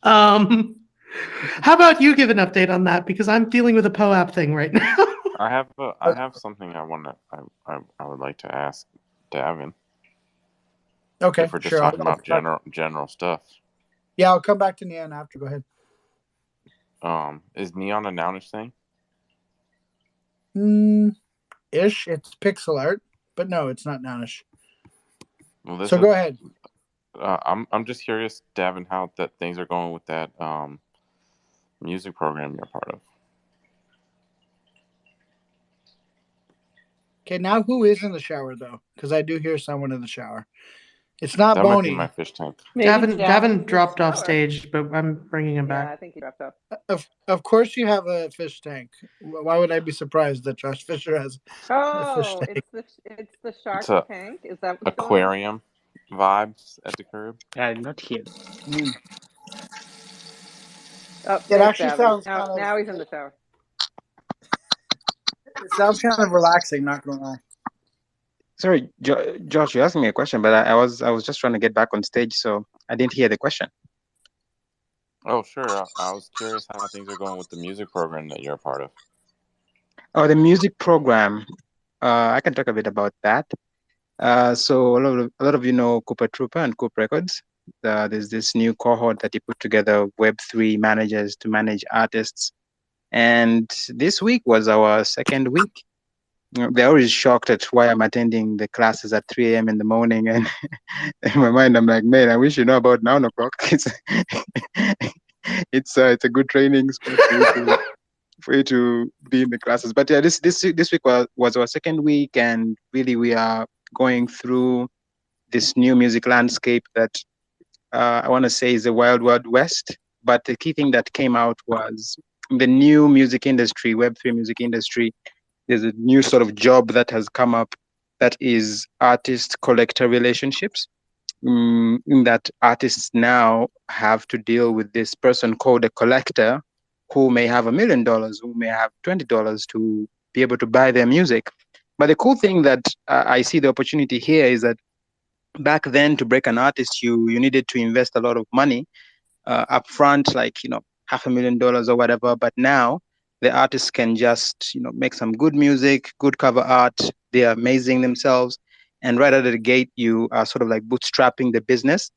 How about you give an update on that, because I'm dealing with a POAP thing right now. I have something I would like to ask Davin. Okay, If we're just sure. talking about general stuff. Yeah, I'll come back to Neon after. Go ahead. Is Neon a nounish thing? Ish. It's pixel art, but no, it's not nounish. Well, so go ahead. I'm just curious, Davin, how that things are going with that music program you're part of. Okay, now who is in the shower though? Because I do hear someone in the shower. It's not that Boney. Might be my fish tank. Davin dropped off stage, but I'm bringing him back. Yeah, I think he dropped off. Of course you have a fish tank. Why would I be surprised that Josh Fisher has a fish tank? It's the shark It's a tank. Is that what's aquarium vibes at the curb? I'm not here. Oh, It actually sounds now he's in the shower. It sounds kind of relaxing, not gonna lie. Sorry, Josh, you asked me a question, but I was just trying to get back on stage, so I didn't hear the question. Oh, sure. I was curious how things are going with the music program that you're a part of. Oh, the music program. I can talk a bit about that. So a lot of you know Cooper Trooper and Coop Records. There's this new cohort that he put together, Web3 managers to manage artists. And this week was our second week. They're always shocked at why I'm attending the classes at 3 a.m. in the morning. And in my mind, I'm like, man, I wish you know about 9 o'clock. It's a good training spot for you to be in the classes. But yeah, this week was our second week, and really we are going through this new music landscape that I want to say is the wild, wild west. But the key thing that came out was the new music industry, Web3 music industry. There's a new sort of job that has come up that is artist-collector relationships. In that artists now have to deal with this person called a collector who may have $1 million, who may have $20 to be able to buy their music. But the cool thing that I see the opportunity here is that back then, to break an artist, you needed to invest a lot of money upfront, like $500,000 or whatever. But now the artists can just make some good music, good cover art. They are amazing themselves, and right out of the gate, you are sort of like bootstrapping the business.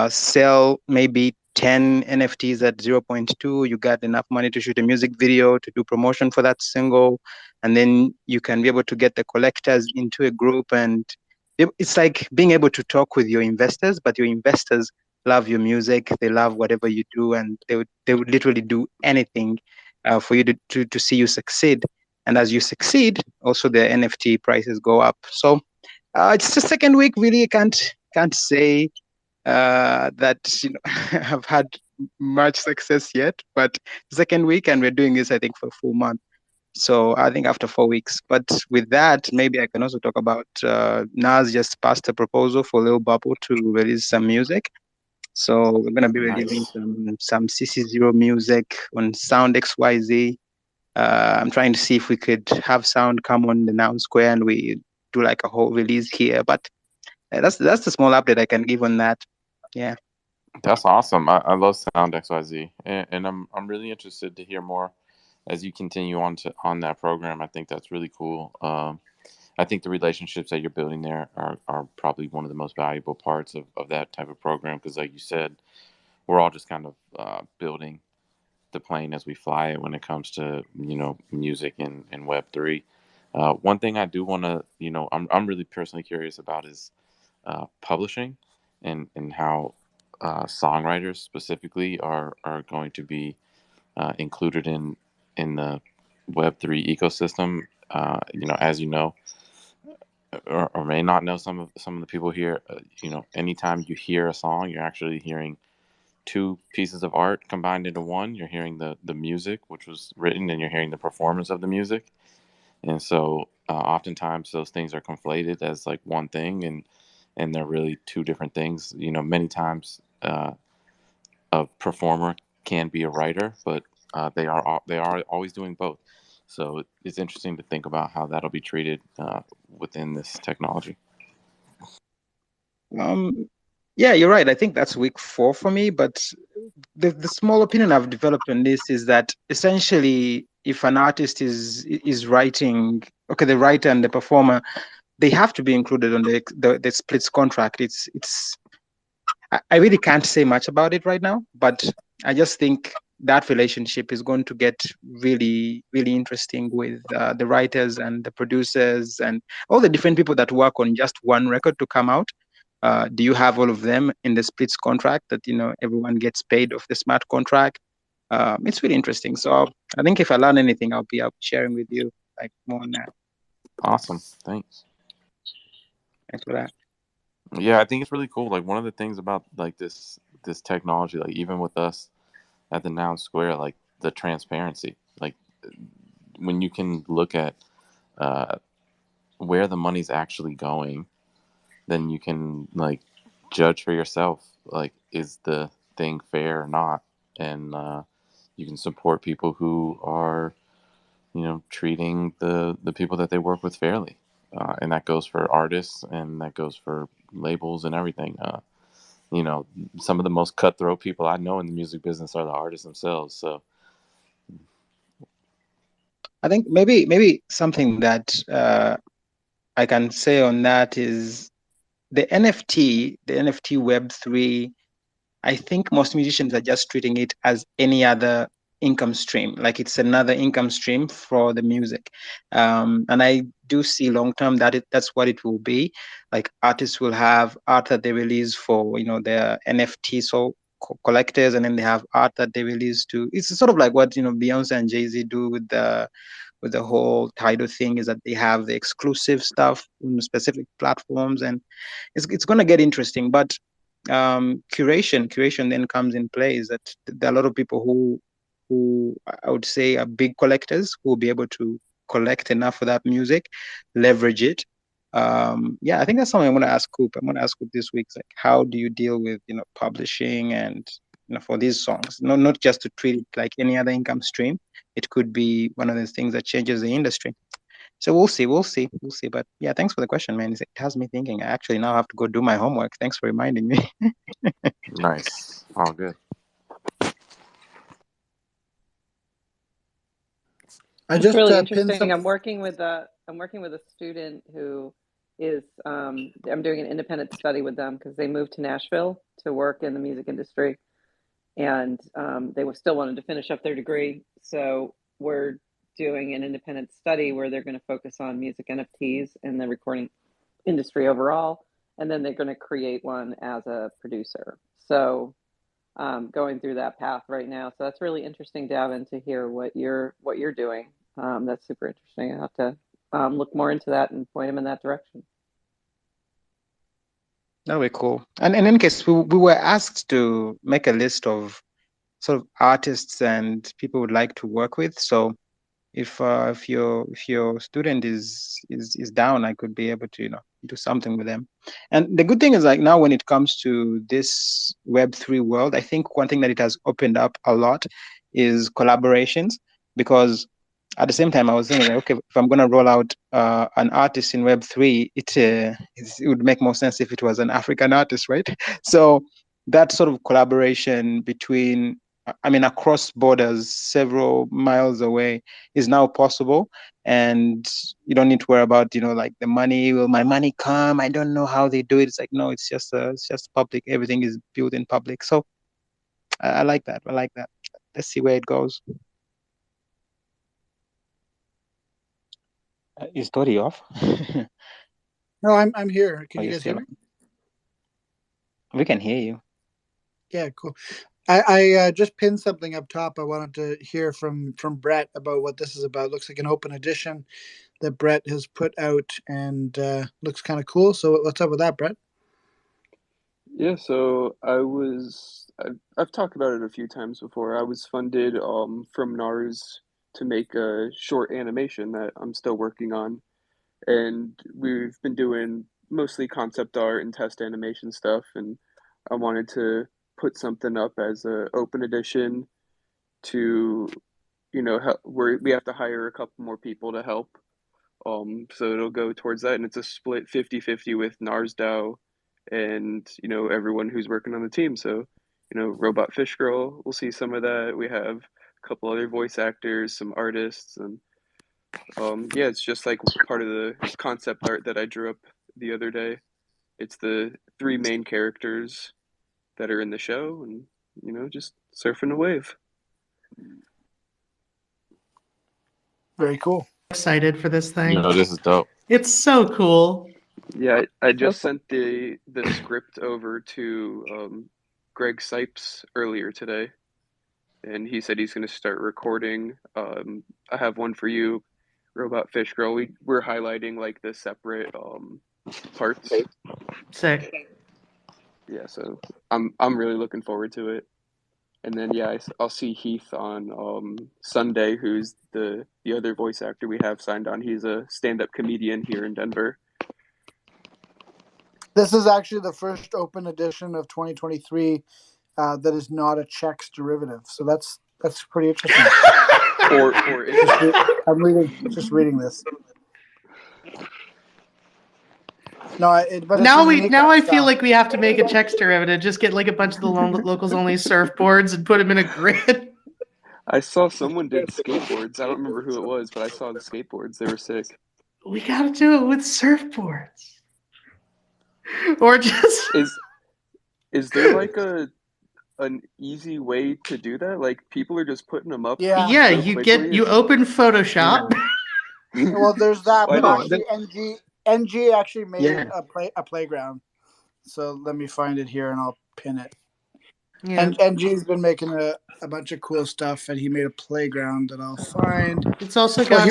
Sell maybe 10 NFTs at 0.2. You got enough money to shoot a music video, to do promotion for that single, and then you can be able to get the collectors into a group, and it's like being able to talk with your investors, but your investors love your music, they love whatever you do, and they would literally do anything for you to see you succeed. And as you succeed, also the NFT prices go up. So it's the second week. Really, I can't say that I've had much success yet, but the second week, and we're doing this, I think, for a full month. So I think after 4 weeks. But with that, maybe I can also talk about Nas just passed a proposal for Lil Bubble to release some music. So we're gonna be releasing some CC0 music on Sound XYZ. I'm trying to see if we could have sound come on the Noun Square and we do like a whole release here. But that's the small update I can give on that. Yeah. That's awesome. I love Sound XYZ, and I'm really interested to hear more as you continue on that program. I think that's really cool. I think the relationships that you're building there are probably one of the most valuable parts of that type of program, because like you said, we're all just kind of building the plane as we fly it when it comes to music and Web3. One thing I do want to I'm really personally curious about is publishing and how songwriters specifically are going to be included in the Web3 ecosystem. As you know, or may not know, some of the people here, anytime you hear a song, you're actually hearing two pieces of art combined into one. You're hearing the music, which was written, and you're hearing the performance of the music. And so oftentimes those things are conflated as like one thing, and they're really two different things. Many times a performer can be a writer, but they are always doing both. So it's interesting to think about how that'll be treated within this technology. Yeah, you're right. I think that's week 4 for me. But the small opinion I've developed on this is that essentially, if an artist is writing, okay, the writer and the performer, they have to be included on the splits contract. I really can't say much about it right now, but I just think that relationship is going to get really, really interesting with the writers and the producers and all the different people that work on just one record to come out. Do you have all of them in the splits contract that everyone gets paid off the smart contract? It's really interesting. So I think if I learn anything, I'll be sharing with you like more on that. Awesome, thanks. Thanks for that. Yeah, I think it's really cool. Like one of the things about like this technology, like even with us at the Noun Square, like the transparency, like when you can look at where the money's actually going, then you can like judge for yourself, like is the thing fair or not, and you can support people who are treating the people that they work with fairly, and that goes for artists and that goes for labels and everything. Some of the most cutthroat people I know in the music business are the artists themselves. So I think maybe something that I can say on that is the NFT Web3. I think most musicians are just treating it as any other income stream, like it's another income stream for the music. And I do see long term that that's what it will be. Like artists will have art that they release for, their NFT collectors, and then they have art that they release to. It's sort of like what Beyonce and Jay-Z do with the whole Tidal thing, is that they have the exclusive stuff on specific platforms, and it's going to get interesting. But curation then comes in play, is that there are a lot of people who I would say are big collectors who will be able to collect enough of that music, leverage it. I think that's something I'm going to ask Coop. I'm going to ask Coop this week, like, how do you deal with publishing and for these songs, not just to treat it like any other income stream. It could be one of those things that changes the industry. So we'll see. But yeah, thanks for the question, man. It has me thinking. I actually now have to go do my homework. Thanks for reminding me. Nice. All good. It's really interesting. I'm working with a student who is I'm doing an independent study with them because they moved to Nashville to work in the music industry, and they still wanted to finish up their degree. So we're doing an independent study where they're going to focus on music NFTs and the recording industry overall, and then they're going to create one as a producer. So going through that path right now. So that's really interesting, Davin, to hear what you're doing. That's super interesting. I have to look more into that and point them in that direction. That'll be cool. And in case we were asked to make a list of sort of artists and people would like to work with. So if your student is down, I could be able to do something with them. And the good thing is, like, now when it comes to this Web3 world, I think one thing that it has opened up a lot is collaborations, because at the same time I was thinking, okay, if I'm going to roll out an artist in Web3, it would make more sense if it was an African artist, right? So that sort of collaboration between, across borders, several miles away, is now possible, and you don't need to worry about like the money. Will my money come? I don't know how they do it. It's like, no, it's just public. Everything is built in public. So I like that. Let's see where it goes. Is Tori off? No, I'm here. Can you guys hear me? We can hear you. Yeah, cool. I just pinned something up top. I wanted to hear from Brett about what this is about. Looks like an open edition that Brett has put out, and looks kind of cool. So what's up with that, Brett? Yeah, so I've talked about it a few times before. I was funded from NARS to make a short animation that I'm still working on, and we've been doing mostly concept art and test animation stuff, and I wanted to put something up as an open edition to help, where we have to hire a couple more people to help, so it'll go towards that, and it's a split 50-50 with NounsDAO and everyone who's working on the team. So Robot Fish Girl, we'll see some of that. We have a couple other voice actors, some artists, and yeah, it's just like part of the concept art that I drew up the other day. It's the three main characters that are in the show, and just surfing a wave. Very cool. Excited for this thing. This is dope. It's so cool. Yeah, I just sent the script over to Greg Sipes earlier today, and he said he's going to start recording. I have one for you, Robot Fish Girl. We're highlighting like the separate parts. Sick. Yeah, so I'm really looking forward to it. And then yeah, I'll see Heath on Sunday, who's the other voice actor we have signed on. He's a stand-up comedian here in Denver. This is actually the first open edition of 2023 that is not a Chex derivative. So that's pretty interesting. I'm just reading this. No, but now I feel like we have to make a Chex derivative. Just get like a bunch of the locals only surfboards and put them in a grid. I saw someone did skateboards. I don't remember who it was, but I saw the skateboards. They were sick. We gotta do it with surfboards. Or just Is there like an easy way to do that? Like people are just putting them up yeah, so quickly. you open Photoshop. Yeah. Well, there's that, Why but not? actually, NG actually made it Yeah. a playground. So let me find it here and I'll pin it. Yeah. And NG's been making a bunch of cool stuff, and he made a playground that I'll find. It's also got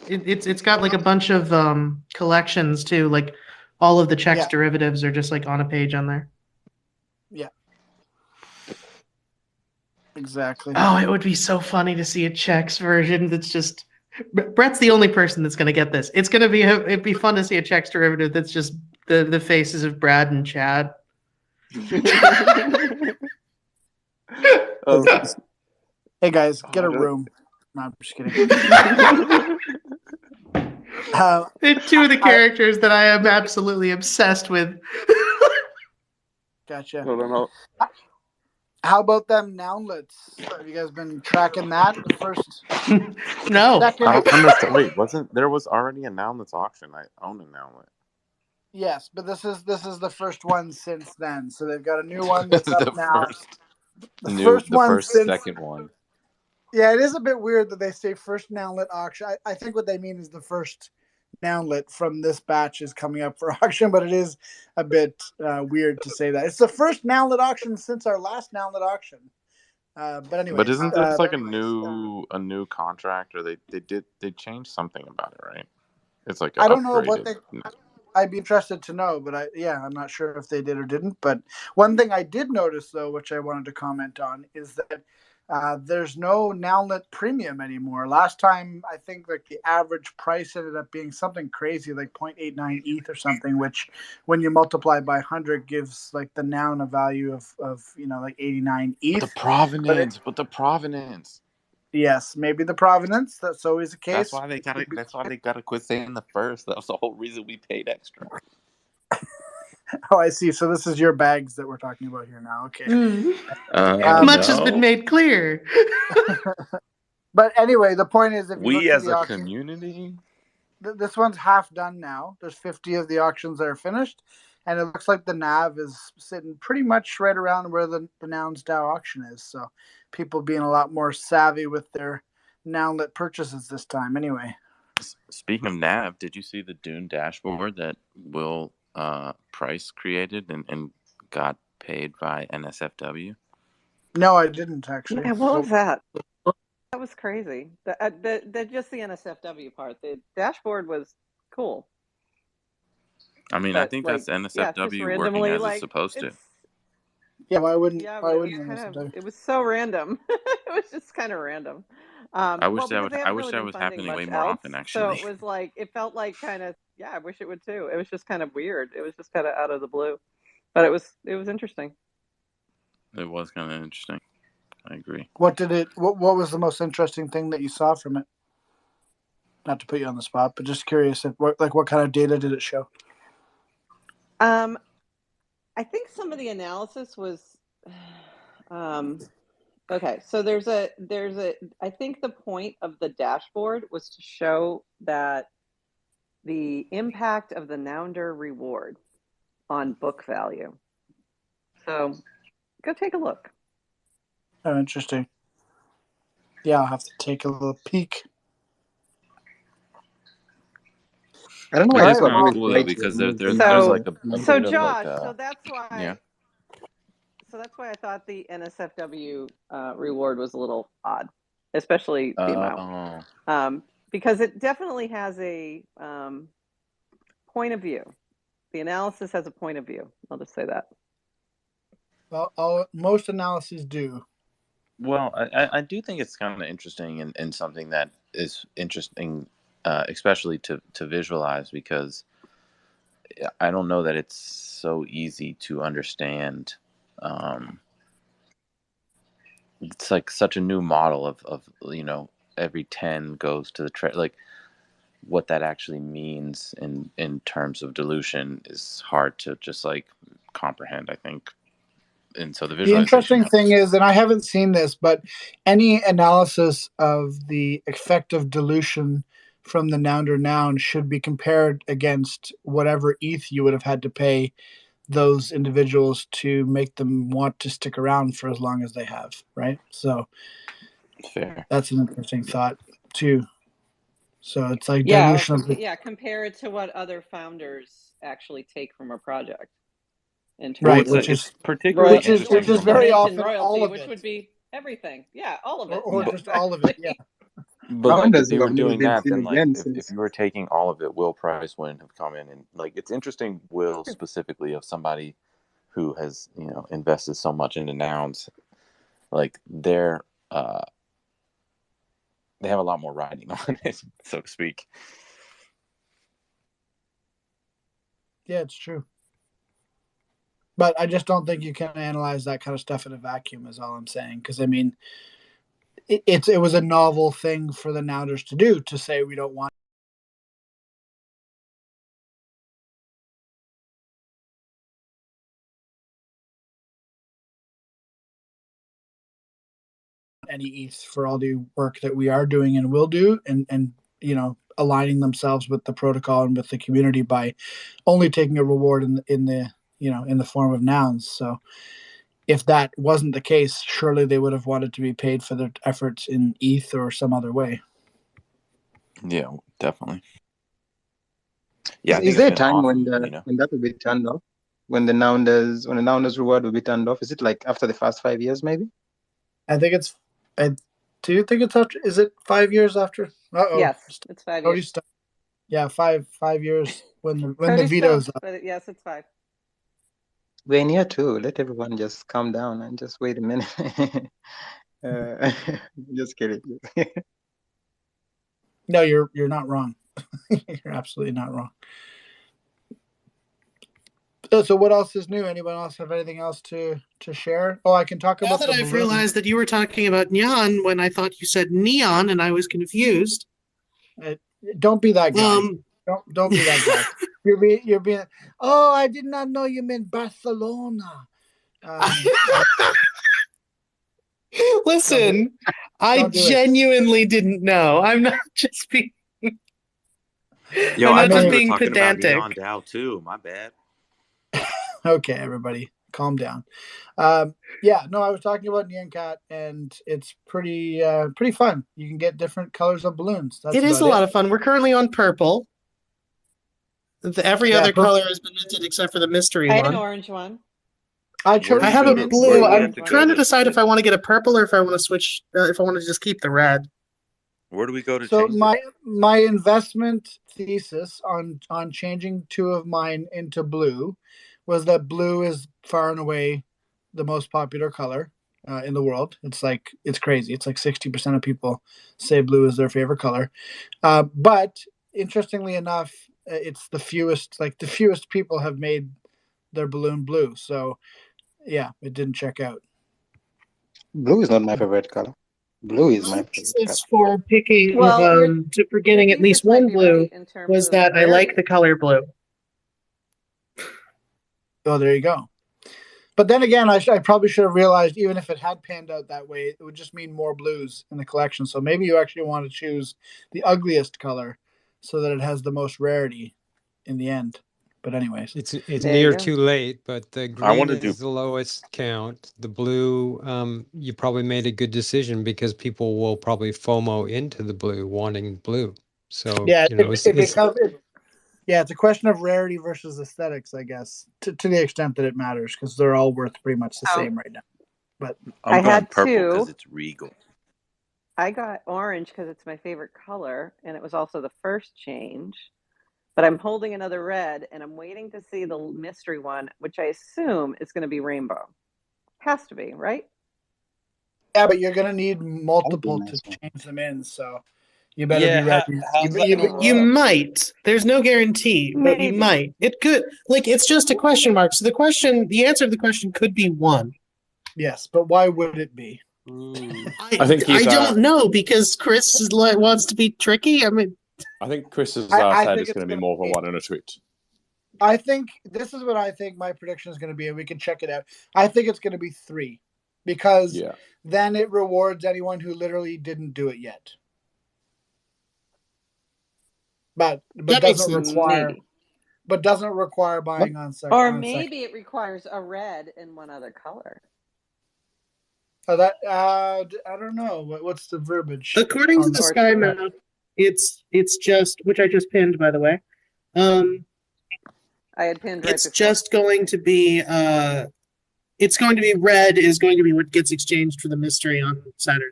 it's got like a bunch of collections too. Like all of the Chex derivatives are just like on a page on there. Yeah. Exactly. Oh, it would be so funny to see a Chex version that's just Brett's the only person that's going to get this. It'd be fun to see a Chex derivative that's just the faces of Brad and Chad. Hey guys, get a room. No, I'm just kidding. Two of the characters that I am absolutely obsessed with. Gotcha. Hold on, how about them nounlets? Have you guys been tracking that? The first No. I don't understand. Wait, there was already a Nounlets auction? I own a Nounlet. Yes, but this is the first one since then. So they've got a new one that's up now. The second one. Yeah, it is a bit weird that they say first Nounlet auction. I think what they mean is the first Nounlet from this batch is coming up for auction, but it is a bit weird to say that. It's the first Nounlet auction since our last Nounlet auction. But anyway. But isn't this like a new contract, or they changed something about it, right? It's like I don't know what they. I'd be interested to know, but I'm not sure if they did or didn't. But one thing I did notice, though, which I wanted to comment on, is that there's no Nounlet premium anymore. Last time, I think like the average price ended up being something crazy, like 0.89 ETH or something, which when you multiply by 100 gives like the noun a value of like 89 ETH. But the provenance. Yes, maybe the provenance. That's always the case. That's why they gotta quit saying the first. That was the whole reason we paid extra. Oh, I see. So this is your bags that we're talking about here now. Okay. Much has been made clear. But anyway, the point is, if you we look as at the a auction, community, this one's half done now. There's 50 of the auctions that are finished, and it looks like the nav is sitting pretty much right around where the NounsDAO auction is. So people being a lot more savvy with their Nounlet purchases this time. Anyway. Speaking of nav, did you see the Dune dashboard that Will Price created and got paid by NSFW? No, I didn't actually. Yeah, what was that? That was crazy. Just the NSFW part. The dashboard was cool. I mean, I think that's NSFW working as it's supposed to. Yeah, why wouldn't? Yeah, why wouldn't it was so random. It was just kind of random. I wish that was happening way more often. Actually, so it was like it felt like kind of I wish it would too. It was just kind of weird. It was just kind of out of the blue, but it was interesting. It was kind of interesting. I agree. What was the most interesting thing that you saw from it? Not to put you on the spot, but just curious, what kind of data did it show? I think some of the analysis was, okay. So there's a. I think the point of the dashboard was to show that the impact of the Nounder reward on book value. So go take a look. Oh, interesting. Yeah, I'll have to take a little peek. I don't know why it's really cool though, because there's like a so Josh. So that's why. Yeah. So that's why I thought the NSFW reward was a little odd, especially the amount, because it definitely has a point of view. The analysis has a point of view. I'll just say that. Well, most analyses do. Well, I do think it's kind of interesting and something that is interesting, especially to visualize, because I don't know that it's so easy to understand. It's like such a new model of every 10 goes to the trade. Like what that actually means in terms of dilution is hard to just like comprehend, I think. and so the The visualization. interesting thing is, and I haven't seen this, but any analysis of the effective dilution from the noun should be compared against whatever ETH you would have had to pay those individuals to make them want to stick around for as long as they have, right? So fair. That's an interesting thought too. So it's like Yeah, dilution of the yeah, compare it to what other founders actually take from a project in Well, terms right, it's, of it's particularly interesting which is from a very mint and often all royalty, of which it, would be everything. Yeah, all of it. or Yeah, just all of it. Yeah. exactly. But like, if Founders they who were have never doing been that, seen then like, again if since. you were taking all of it, Will Price wouldn't have come in, and like, it's interesting. Will specifically of somebody who has invested so much into nouns, like they have a lot more riding on it, so to speak. Yeah, it's true. But I just don't think you can analyze that kind of stuff in a vacuum. Is all I'm saying. Because I mean, it was a novel thing for the Nounders to do, to say we don't want any ETH for all the work that we are doing and will do, and aligning themselves with the protocol and with the community by only taking a reward in the form of nouns. So if that wasn't the case, surely they would have wanted to be paid for their efforts in ETH or some other way. Yeah, definitely. Yeah, I think Is it's there a been time when awesome. when that will be turned off? When the Nounders reward will be turned off? Is it like after the first 5 years, maybe? I think it's. Do you think it's after? Is it 5 years after? Yes, it's 5 years. Yeah, 5 years when the Cody's veto's stoned, up. but yes, it's 5. We're in here too. Let everyone just calm down and just wait a minute. Just kidding. No, you're not wrong. You're absolutely not wrong. So what else is new? Anyone else have anything else to share? Oh, I can talk Now about that the I've balloon. realized that you were talking about neon when I thought you said neon, and I was confused. Don't be that guy. Don't be that guy. You're being. Oh, I did not know you meant Barcelona. Listen, I genuinely didn't know. I'm not just being. Yo, I'm I not thought just you were being talking about pedantic. NounsDAO too. My bad. Okay, everybody, calm down. Yeah, no, I was talking about Neon Cat, and it's pretty fun. You can get different colors of balloons. That's It is a lot of fun. We're currently on purple. Every other color has been minted except for the mystery I one. had an orange one. I have a blue. I'm trying to decide if I want to get a purple or if I want to switch. If I want to just keep the red. Where do we go to So change my investment thesis on changing 2 of mine into blue was that blue is far and away the most popular color in the world. It's crazy. It's like 60% of people say blue is their favorite color. But interestingly enough, it's the fewest. Like the fewest people have made their balloon blue. So yeah, it didn't check out. Blue is not my favorite color. Blue is my favorite color. For picking, Well, for getting at least one blue was that I like the color blue. Oh, there you go. But then again, I probably should have realized, even if it had panned out that way, it would just mean more blues in the collection. So maybe you actually want to choose the ugliest color so that it has the most rarity in the end. But anyways, it's near too late. But the green is the lowest count. The blue, you probably made a good decision because people will probably FOMO into the blue, wanting blue. So yeah, it's it's a question of rarity versus aesthetics, I guess, to the extent that it matters, because they're all worth pretty much the same right now. But I'm going purple because it's regal. I got orange because it's my favorite color, and it was also the first change. But I'm holding another red, and I'm waiting to see the mystery one, which I assume is going to be rainbow. Has to be, right? Yeah, but you're going to need multiple to change them in, so you better be ready. You might. There's no guarantee, but you might. It could. It's just a question mark. So the answer to the question could be 1. Yes, but why would it be? I don't know, because Chris wants to be tricky. I mean, I think Chris has I said think it's going to be more than 1 in a tweet. I think this is what I think my prediction is going to be, and we can check it out. I think it's going to be 3, because then it rewards anyone who literally didn't do it yet. But doesn't require maybe. But doesn't require buying on second. Or maybe it requires a red and one other color. Oh, that I don't know. What's the verbiage? According to the sky map, it's just, which I just pinned, by the way. I had pinned. It's just going to be it's going to be red is going to be what gets exchanged for the mystery on Saturday.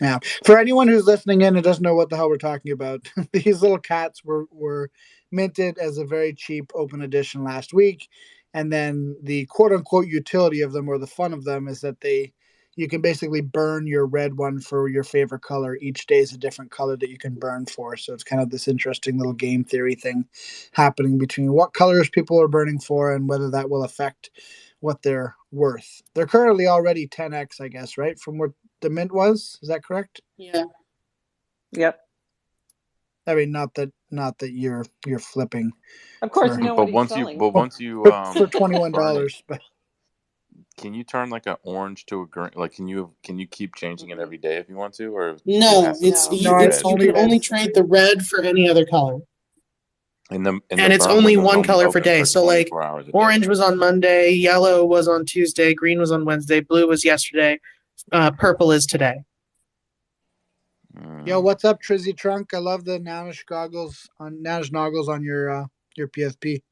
Yeah. For anyone who's listening in and doesn't know what the hell we're talking about, these little cats were minted as a very cheap open edition last week. And then the quote unquote utility of them, or the fun of them, is that you can basically burn your red one for your favorite color. Each day is a different color that you can burn for. So it's kind of this interesting little game theory thing happening between what colors people are burning for and whether that will affect what they're worth. They're currently already 10x, I guess, right? From what the mint was. Is that correct? Yeah. Yep. I mean, not that you're flipping. Of course, but once selling. you for $21, but can you turn like an orange to a green? Like, can you keep changing it every day if you want to, or no? You can only trade the red for any other color. And it's only one color per day. So like orange was on Monday, yellow was on Tuesday, green was on Wednesday, blue was yesterday, purple is today. Yo, what's up, Trizzy Trunk? I love the Nounish goggles on your PSP.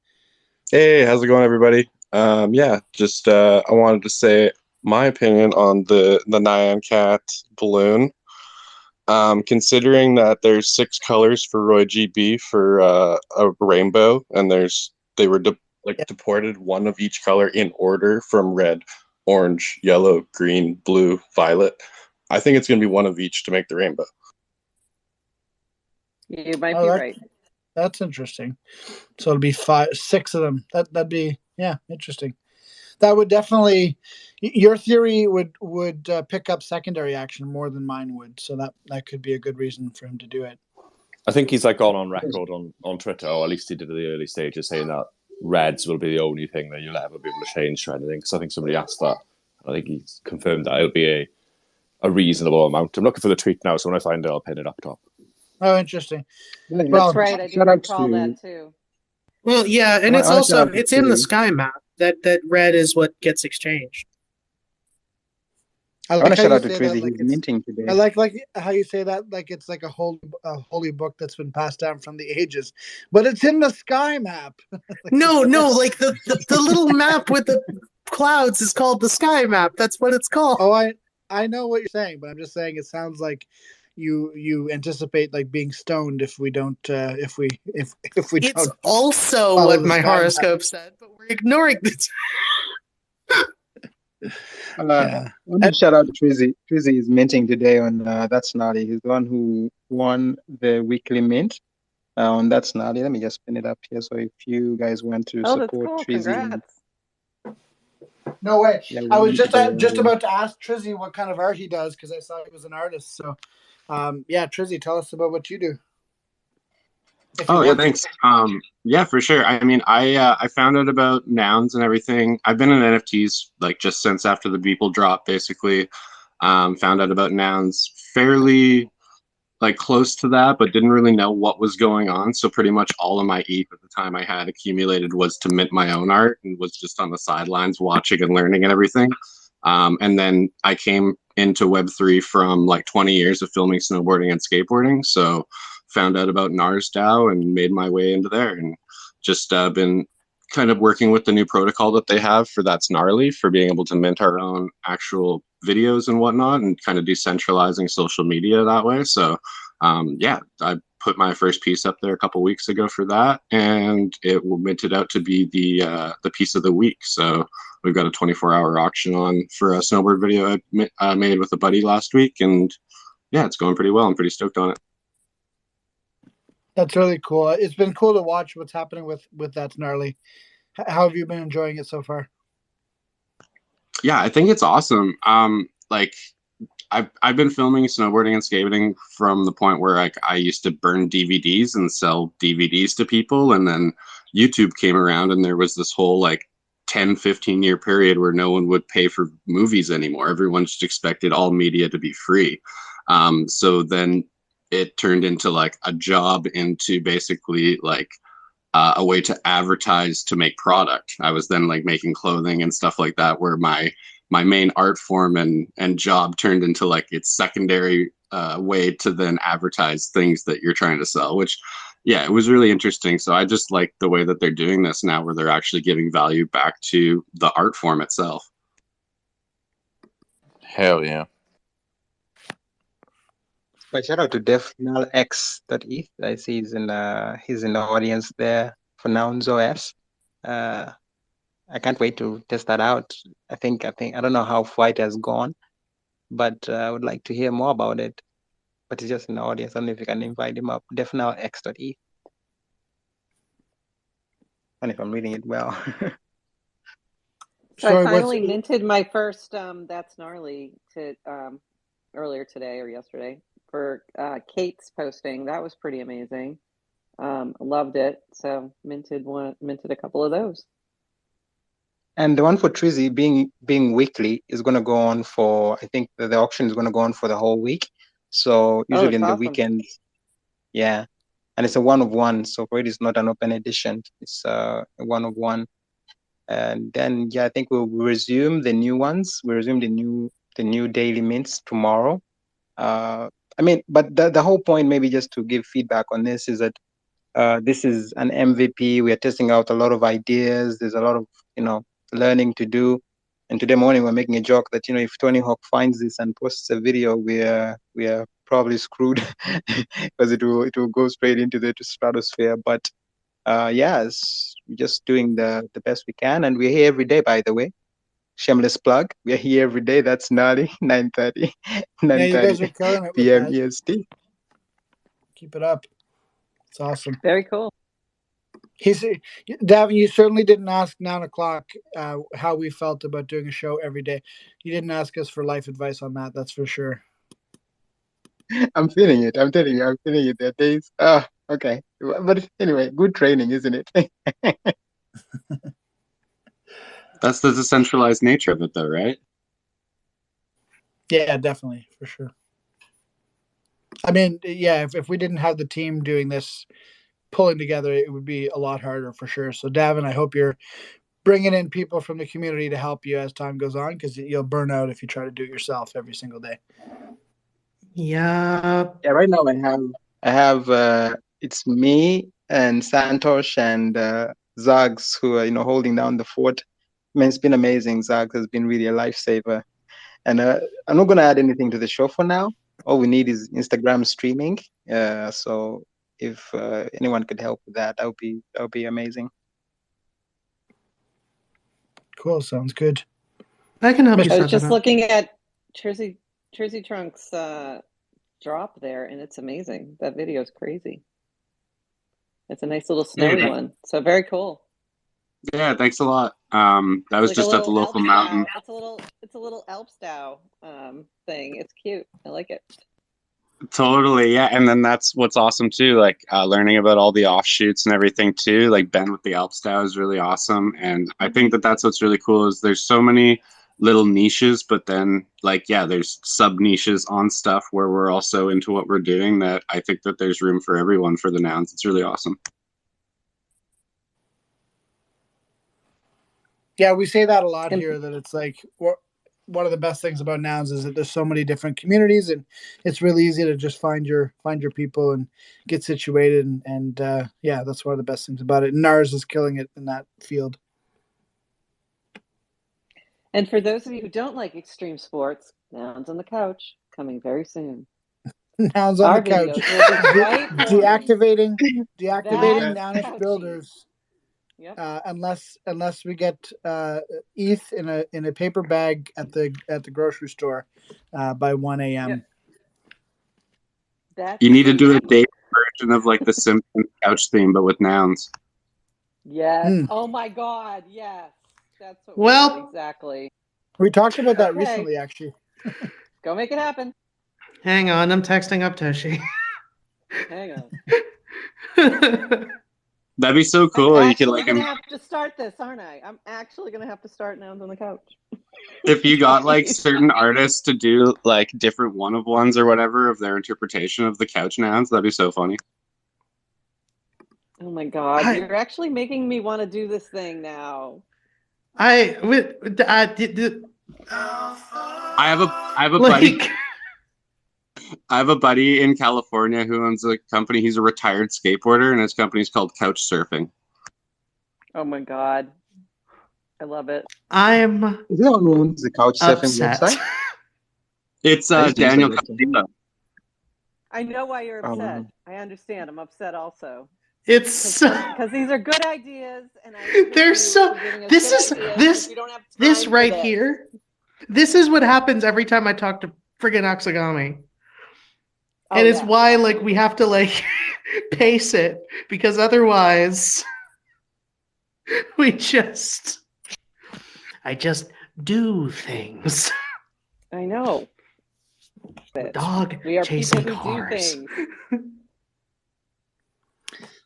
Hey, how's it going, everybody? Just I wanted to say my opinion on the Nyan Cat balloon. Considering that there's 6 colors for Roy GB for a rainbow, and they were deported one of each color in order from red, orange, yellow, green, blue, violet. I think it's going to be one of each to make the rainbow. You might be right. That's interesting. So it'll be 6 of them. That'd be interesting. That would definitely, your theory would pick up secondary action more than mine would. So that could be a good reason for him to do it. I think he's like gone on record on Twitter, or at least he did at the early stages, saying that reds will be the only thing that you'll ever be able to change for anything. Because I think somebody asked that. I think he's confirmed that it'll be a reasonable amount. I'm looking for the tweet now, so when I find it, I'll pin it up top. Oh, interesting. That's right. I do recall that too. Well, yeah, and it's also in the sky map that red is what gets exchanged. I want to shout out to Trizzy. He's minting today. I like how you say that, like it's like a holy book that's been passed down from the ages, but it's in the sky map. No, like the little map with the clouds is called the sky map. That's what it's called. Oh, I know what you're saying, but I'm just saying it sounds like you anticipate like being stoned if we don't if we it's don't. Also what my horoscope said, but we're ignoring it. I want to shout out to Trizzy. Trizzy is minting today on That's Naughty. He's the one who won the weekly mint on That's Naughty. Let me just pin it up here. So if you guys want to support Trizzy. Congrats. No way. Yeah, I was just about to ask Trizzy what kind of art he does, because I saw he was an artist. So Trizzy, tell us about what you do. Thanks. Yeah, for sure. I mean, I found out about nouns and everything. I've been in NFTs like just since after the Beeple drop, basically. Found out about nouns fairly like close to that, but didn't really know what was going on. So pretty much all of my ETH at the time I had accumulated was to mint my own art, and was just on the sidelines watching and learning and everything. And then I came into Web3 from like 20 years of filming snowboarding and skateboarding. So found out about NounsDAO and made my way into there, and just been kind of working with the new protocol that they have for That's Gnarly, for being able to mint our own actual videos and whatnot, and kind of decentralizing social media that way. So I put my first piece up there a couple weeks ago for that, and it minted out to be the piece of the week. So we've got a 24-hour auction on for a snowboard video I made with a buddy last week, and yeah, it's going pretty well. I'm pretty stoked on it. That's really cool. It's been cool to watch what's happening with That's Gnarly. How have you been enjoying it so far? Yeah, I think it's awesome. Like, I've been filming snowboarding and skating from the point where like I used to burn DVDs and sell DVDs to people, and then YouTube came around and there was this whole like 10-15 year period where no one would pay for movies anymore. Everyone just expected all media to be free. So then it turned into like a job, into basically like a way to advertise to make product. I was then like making clothing and stuff like that, where my main art form and job turned into like its secondary way to then advertise things that you're trying to sell, which yeah, it was really interesting. So I just like the way that they're doing this now, where they're actually giving value back to the art form itself. Hell yeah. But shout out to DefNalX.eth. I see he's in the audience there for Nouns OS. I can't wait to test that out. I don't know how far it has gone, but I would like to hear more about it. But he's just in the audience. I don't know if you can invite him up. DefNalX.eth. And if I'm reading it well. So I finally minted my first That's Gnarly earlier today or yesterday for Kate's posting. That was pretty amazing. Loved it. So minted a couple of those. And the one for Trizzy being weekly is going to go on for, I think the auction is going to go on for the whole week. So usually in the weekends, yeah. And it's a 1-of-1. So for it, it's not an open edition. It's a 1-of-1. And then, yeah, I think we'll resume the new ones. We'll resume the new daily mints tomorrow. But the whole point, maybe just to give feedback on this, is that this is an MVP. We are testing out a lot of ideas. There's a lot of, learning to do. And today morning, we're making a joke that, if Tony Hawk finds this and posts a video, we are probably screwed because it will go straight into the stratosphere. But yes, we're just doing the best we can. And we're here every day, by the way. Shameless plug. We're here every day. That's gnarly. 9:30. 9:30 Yeah, you guys are killing it with PM that. EST. Keep it up. It's awesome. Very cool. Davin, you certainly didn't ask 9 o'clock how we felt about doing a show every day. You didn't ask us for life advice on that. That's for sure. I'm feeling it. I'm telling you, I'm feeling it. There are days. Okay. But anyway, good training, isn't it? That's the decentralized nature of it, though, right? Yeah, definitely, for sure. I mean, yeah, if we didn't have the team doing this, pulling together, it would be a lot harder for sure. So, Davin, I hope you're bringing in people from the community to help you as time goes on, because you'll burn out if you try to do it yourself every single day. Yeah. Yeah. Right now, I have it's me and Santosh and Zags who are holding down the fort. I mean, it's been amazing. Zags has been really a lifesaver. And I'm not gonna add anything to the show for now. All we need is Instagram streaming. So if anyone could help with that, that would be amazing. Cool, sounds good. I can help you. I was just looking at Trizzy Trunk's drop there, and it's amazing. That video is crazy. It's a nice little snowy one. So very cool. Yeah, thanks a lot. That was like just at the local mountain. It's a little NounsDAO thing. It's cute. I like it. Totally, yeah. And then that's what's awesome too, like learning about all the offshoots and everything too. Like Ben with the NounsDAO is really awesome, and I think that that's what's really cool is there's so many little niches, but then like there's sub niches on stuff where we're also into what we're doing. That I think that there's room for everyone for the nouns. It's really awesome. Yeah, we say that a lot here, that it's like one of the best things about Nouns is that there's so many different communities, and it's really easy to just find your people and get situated. And yeah, that's one of the best things about it. NARS is killing it in that field. And for those of you who don't like extreme sports, Nouns on the Couch coming very soon. Nouns on the Couch. Deactivating Nounish builders. Yep. Unless we get ETH in a paper bag at the grocery store by 1 a.m. Yep. You need to do a daily version of like the Simpsons couch theme, but with nouns. Yes. Oh my God. Yes. That's what exactly. We talked about that recently, actually. Go make it happen. Hang on, I'm texting up Toshi. Hang on. That'd be so cool. I'm You could actually like, going to have to start this, aren't I? I'm actually going to have to start Nouns on the Couch. if you got like certain artists to do like different one of ones or whatever of their interpretation of the couch nouns, that'd be so funny. Oh my God, you're actually making me want to do this thing now. I have a buddy. I have a buddy in California who owns a company. He's a retired skateboarder, and his company's called Couch Surfing. Oh my God, I love it. I'm Is it on owns the couch surfing website? It's Daniel Castillo. I know why you're upset. I understand. I'm upset also. It's because these are good ideas, and they're so. This right here. This is what happens every time I talk to friggin' Oxagami. And it's why like we have to like pace it, because otherwise I just do things. I know. Dog chasing cars.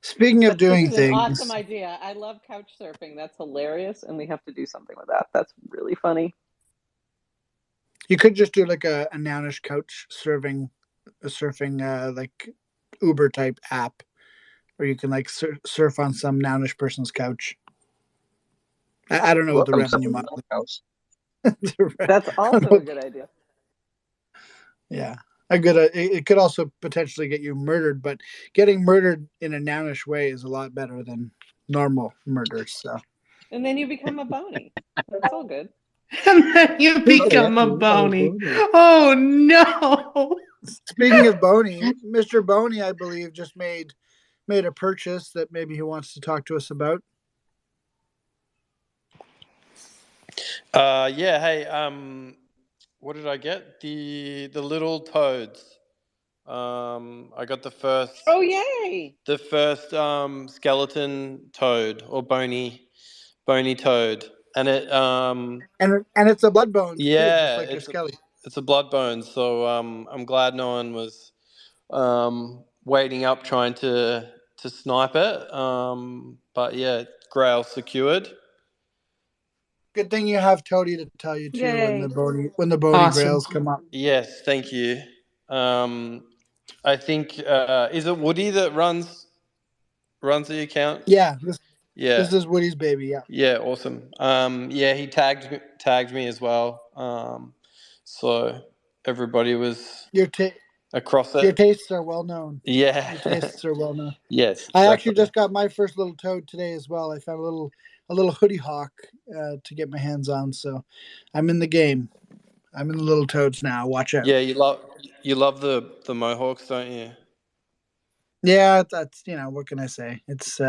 Speaking of doing things, an awesome idea. I love couch surfing. That's hilarious, and we have to do something with that. That's really funny. You could just do like a nounish couch surfing like Uber type app, where you can like surf on some nounish person's couch. I don't know what the revenue model is. That's also a good idea. Yeah, it could also potentially get you murdered, but getting murdered in a nounish way is a lot better than normal murders. So. And then you become a bony. That's all good. And then you become a bony. Oh no! Speaking of Boney, Mr. Boney, I believe, just made a purchase that maybe he wants to talk to us about. Yeah. Hey. What did I get? The little toads. I got the first. Oh yay! The first skeleton toad or bony toad, and it and it's a blood bone. Yeah, too, just like your skelly. It's a blood bone. So I'm glad no one was waiting up trying to snipe it. But yeah, Grail secured. Good thing you have Toady to tell you too when the bony grails come up. Yes, thank you. I think is it Woody that runs the account? Yeah. This is Woody's baby. Yeah. Yeah, awesome. Yeah, he tagged me as well. So everybody was across it. Your tastes are well known. Yeah, your tastes are well known. Yes, exactly. I actually just got my first little toad today as well. I found a little hoodie hawk to get my hands on, so I'm in the game. I'm in the little toads now. Watch out. Yeah, you love the mohawks, don't you? Yeah, that's what can I say? It's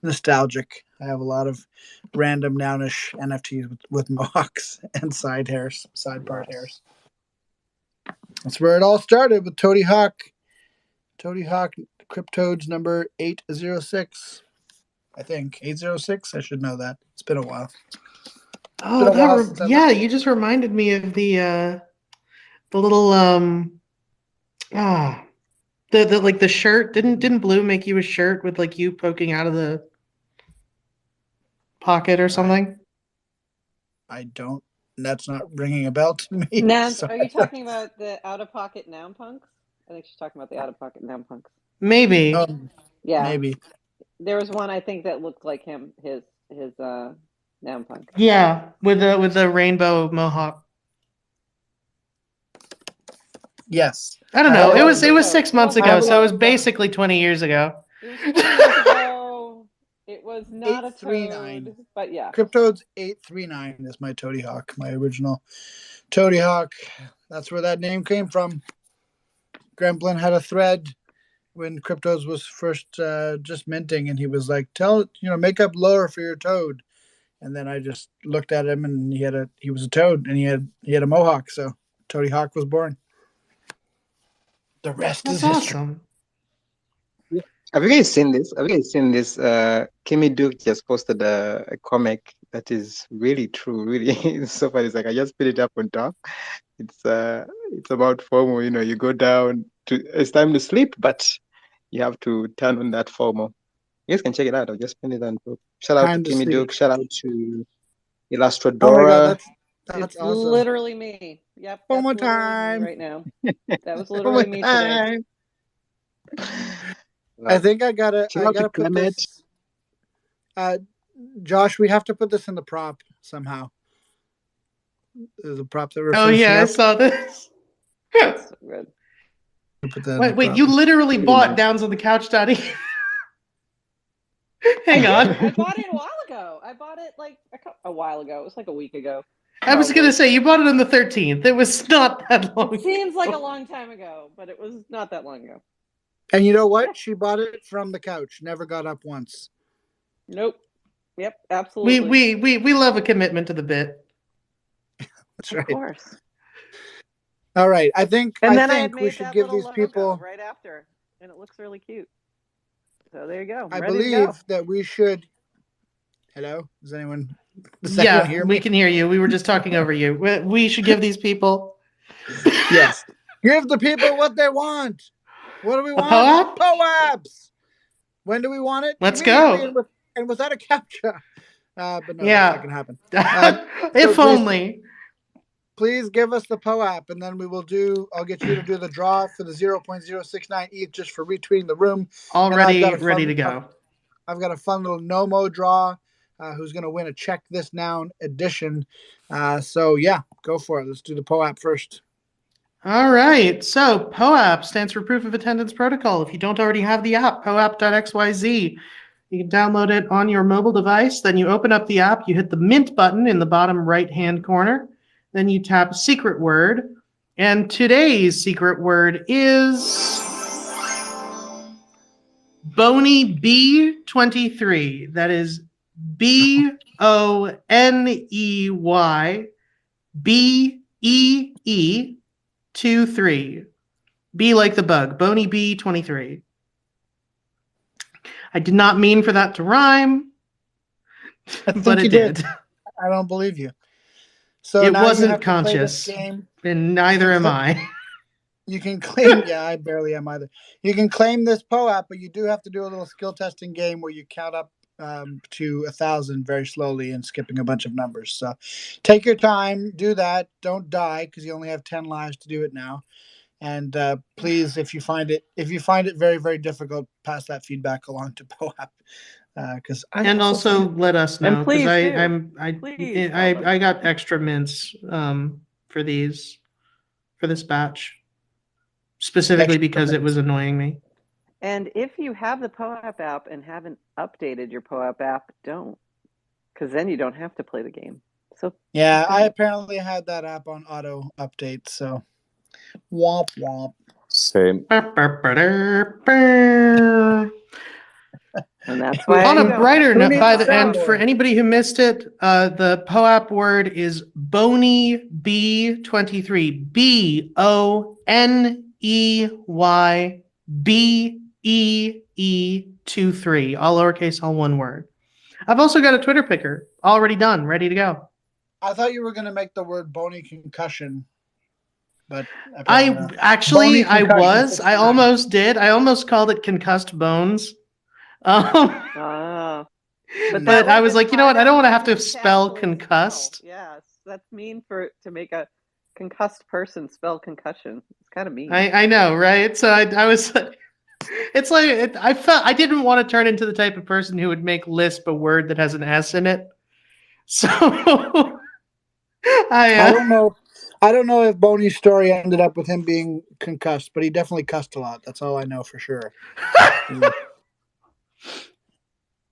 nostalgic. I have a lot of random nounish NFTs with mohawks and side part hairs. That's where it all started with Toady Hawk. Toady Hawk Cryptodes number 806. I think 806. I should know that. It's been a while. Oh, you just reminded me of the little the like the shirt. Didn't Blue make you a shirt with like you poking out of the pocket or something? I don't. That's not ringing a bell to me. Nouns, are you talking about the out-of-pocket noun punks? I think she's talking about the out-of-pocket noun punks. Maybe. Yeah. Maybe. There was one I think that looked like him. His noun punk. Yeah, with the rainbow mohawk. Yes. I don't know. It was 6 months ago, so it was basically 20 years ago. It was 20 years ago. It was not a toad, but yeah. Cryptodes 839 is my Toady Hawk, my original Toady Hawk. That's where that name came from. Gremlin had a thread when Cryptodes was first just minting, and he was like, make up lore for your toad. And then I just looked at him, and he was a toad, and he had a mohawk, so Toady Hawk was born. The rest is history. Awesome. Have you guys seen this? Kimmy Duke just posted a comic That is really true. Really, it's so funny. It's like I just put it up on top. It's about FOMO. You know, you go down to it's time to sleep, but you have to turn on that FOMO. You guys can check it out. I'll just pin it on top. Shout out to Time to Timmy see. Duke. Shout out to Illustradora. Oh my God, that's It's awesome. literally me. Yep, that's FOMO literally time me right now. That was literally me today. I think I gotta Shout out to put Clement. this. Josh, we have to put this in the prop somehow. There's a prop that we're Oh finishing yeah, I up. saw this. So good. Put that in Wait, the wait, prop. you literally bought Downs on the Couch, Daddy? Hang on. I bought it a while ago. I bought it like a while ago. It was like a week ago. I was going to say, you bought it on the 13th. It was not that long It seems like a long time ago, but it was not that long ago. And you know what? She bought it from the couch. Never got up once. Nope. Yep, absolutely. We love a commitment to the bit. That's right. Of course. All right. I think we should give these people right after, and it looks really cute. So there you go. I believe that we should. Hello? Does anyone hear me? We can hear you. We were just talking over you. We should give these people. Yes. Give the people what they want. What do we want? POAP? POAPs. When do we want it? Let's go. And without a captcha. But no, yeah. that's not going to happen. If only. Please give us the POAP, and then I'll get you to do the draw for the 0.069 ETH just for retweeting the room. Already ready to go. I've got a fun little NOMO draw. Who's going to win a Check This Noun edition. So, yeah, go for it. Let's do the POAP first. All right. So, POAP stands for Proof of Attendance Protocol. If you don't already have the app, poap.xyz, you can download it on your mobile device. Then you open up the app. You hit the Mint button in the bottom right-hand corner. Then you tap Secret Word. And today's secret word is Boney B23. That is BONEY BEE 23. B like the bug. Boney B23. I did not mean for that to rhyme, but it did. I don't believe you. So it now wasn't conscious, and neither am I. You can claim, I barely am either. You can claim this POAP, but you do have to do a little skill testing game where you count up to 1,000 very slowly and skipping a bunch of numbers. So take your time, do that. Don't die because you only have 10 lives to do it now. And please, if you find it very, very difficult, pass that feedback along to POAP. And also let us know because I got extra mints for this batch specifically because it was annoying me. And if you have the POAP app and haven't updated your POAP app, don't, because then you don't have to play the game. So yeah, I apparently had that app on auto update. So womp womp. Same. And that's why on a brighter note, and for anybody who missed it, the POAP word is Boney B23. BONEY BEE23. All lowercase, all one word. I've also got a Twitter picker already done, ready to go. I thought you were going to make the word bony concussion. But I almost did. I almost called it concussed bones. But I was like, you know what? I don't want to have to spell concussed. Yes, that's mean to make a concussed person spell concussion. It's kind of mean. I know, right? So I was like, it's like I felt I didn't want to turn into the type of person who would make lisp a word that has an S in it. So I don't know if Boney's story ended up with him being concussed, but he definitely cussed a lot. That's all I know for sure.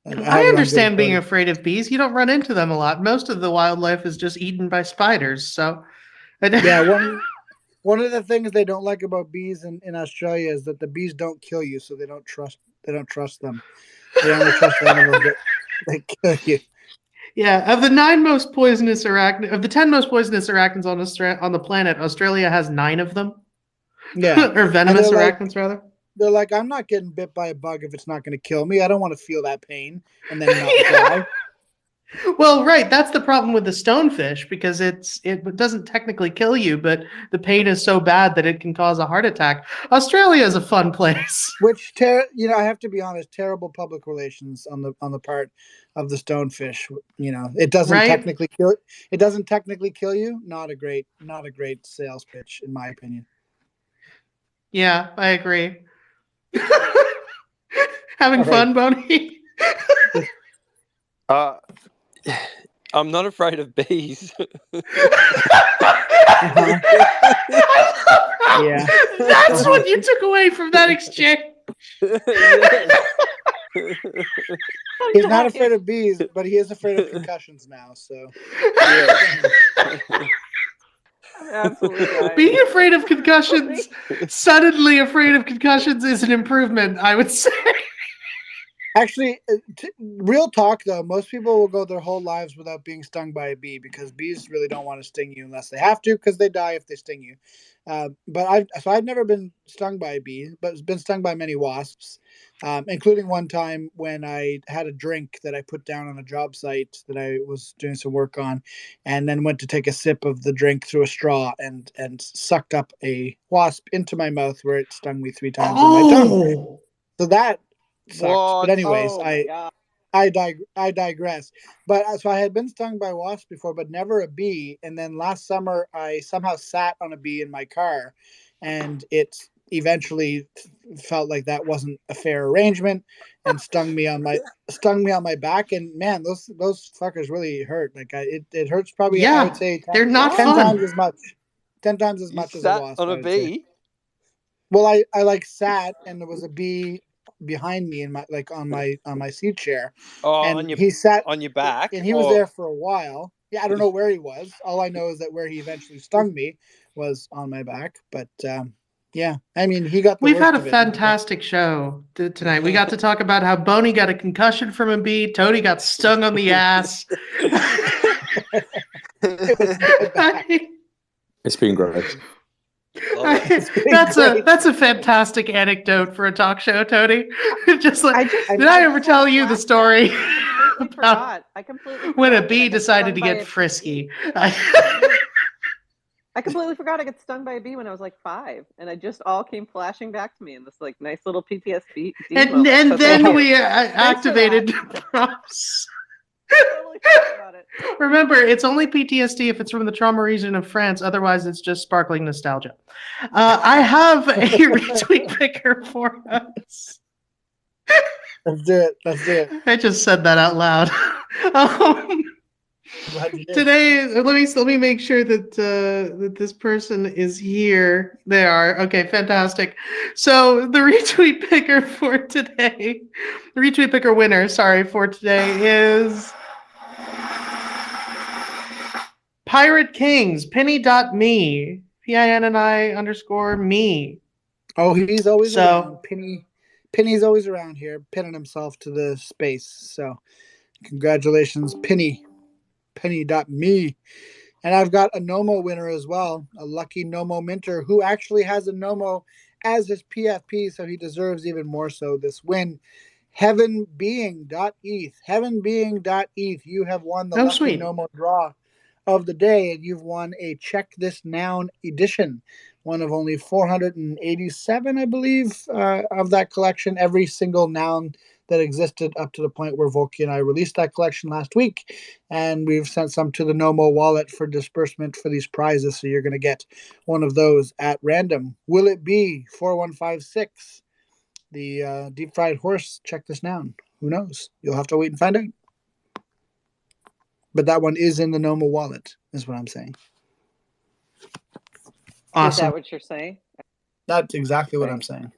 I understand being afraid of bees. You don't run into them a lot. Most of the wildlife is just eaten by spiders. So, yeah, one of the things they don't like about bees in Australia is that the bees don't kill you, so they don't trust them. They only trust the animals that kill you. Yeah, of the 10 most poisonous arachnids on the planet, Australia has 9 of them. Yeah, or venomous arachnids rather. They're like, I'm not getting bit by a bug if it's not going to kill me. I don't want to feel that pain and then not die. Well, right. That's the problem with the stonefish, because it doesn't technically kill you, but the pain is so bad that it can cause a heart attack. Australia is a fun place. Which I have to be honest, terrible public relations on the part of the stonefish. It doesn't technically kill. It doesn't technically kill you. Not a great sales pitch, in my opinion. Yeah, I agree. Having fun, Boney? I'm not afraid of bees. Yeah. That's what you took away from that exchange. He's not afraid of bees, but he is afraid of concussions now. So, Absolutely. Being afraid of concussions, suddenly afraid of concussions, is an improvement, I would say. Actually, real talk though, most people will go their whole lives without being stung by a bee, because bees really don't want to sting you unless they have to, because they die if they sting you. But I've never been stung by a bee, but been stung by many wasps, including one time when I had a drink that I put down on a job site that I was doing some work on, and then went to take a sip of the drink through a straw and sucked up a wasp into my mouth, where it stung me 3 times on my tongue. So that sucked. What? But anyways, Oh, I digress. But so I had been stung by wasps before, but never a bee. And then last summer, I somehow sat on a bee in my car, and it eventually felt like that wasn't a fair arrangement, and stung me on my back. And man, those fuckers really hurt. Like it hurts probably. I would say they're not 10 fun. times as much. 10 times as much as a wasp. On a bee? Well, I like sat, and there was a bee behind me in my on my seat chair. Oh, and he sat on your back, and he was there for a while. Yeah, I don't know where he was. All I know is that where he eventually stung me was on my back. But yeah, I mean, he got the We've worst had a of it. fantastic show tonight. We got to talk about how Boney got a concussion from a bee. Tony got stung on the ass. It's been great. That's a fantastic anecdote for a talk show, Tony. Just like, did I ever tell you the story about I completely when a forgot that I bee got decided stung to by get a frisky? I completely forgot I got stung by a bee when I was like 5, and it just all came flashing back to me in this like nice little PTSD and moment. and So then thank you. we Thanks for activated that. props. Totally forgot about it. Remember, it's only PTSD if it's from the trauma region of France. Otherwise, it's just sparkling nostalgia. I have a retweet picker for us. Let's do it. I just said that out loud. Today, let me make sure that that this person is here. They are. Okay, fantastic. So the retweet picker for today, the retweet picker winner, sorry, for today is Pirate Kings, Penny.me, PINNI_me. Oh, he's always around. Penny's always around here, pinning himself to the space. So congratulations, Penny.me. And I've got a NOMO winner as well, a lucky NOMO minter who actually has a NOMO as his PFP, so he deserves even more so this win. Heavenbeing.eth. Heavenbeing.eth. You have won the lucky sweet. NOMO draw of the day, and you've won a Check This Noun edition, one of only 487, I believe, of that collection. Every single noun that existed up to the point where Volky and I released that collection last week, and we've sent some to the NOMO wallet for disbursement for these prizes, so you're going to get one of those at random. Will it be 4156, the deep fried horse Check This Noun? Who knows? You'll have to wait and find out. But that one is in the NOMO wallet, is what I'm saying. Awesome. Is that what you're saying? That's exactly what I'm saying.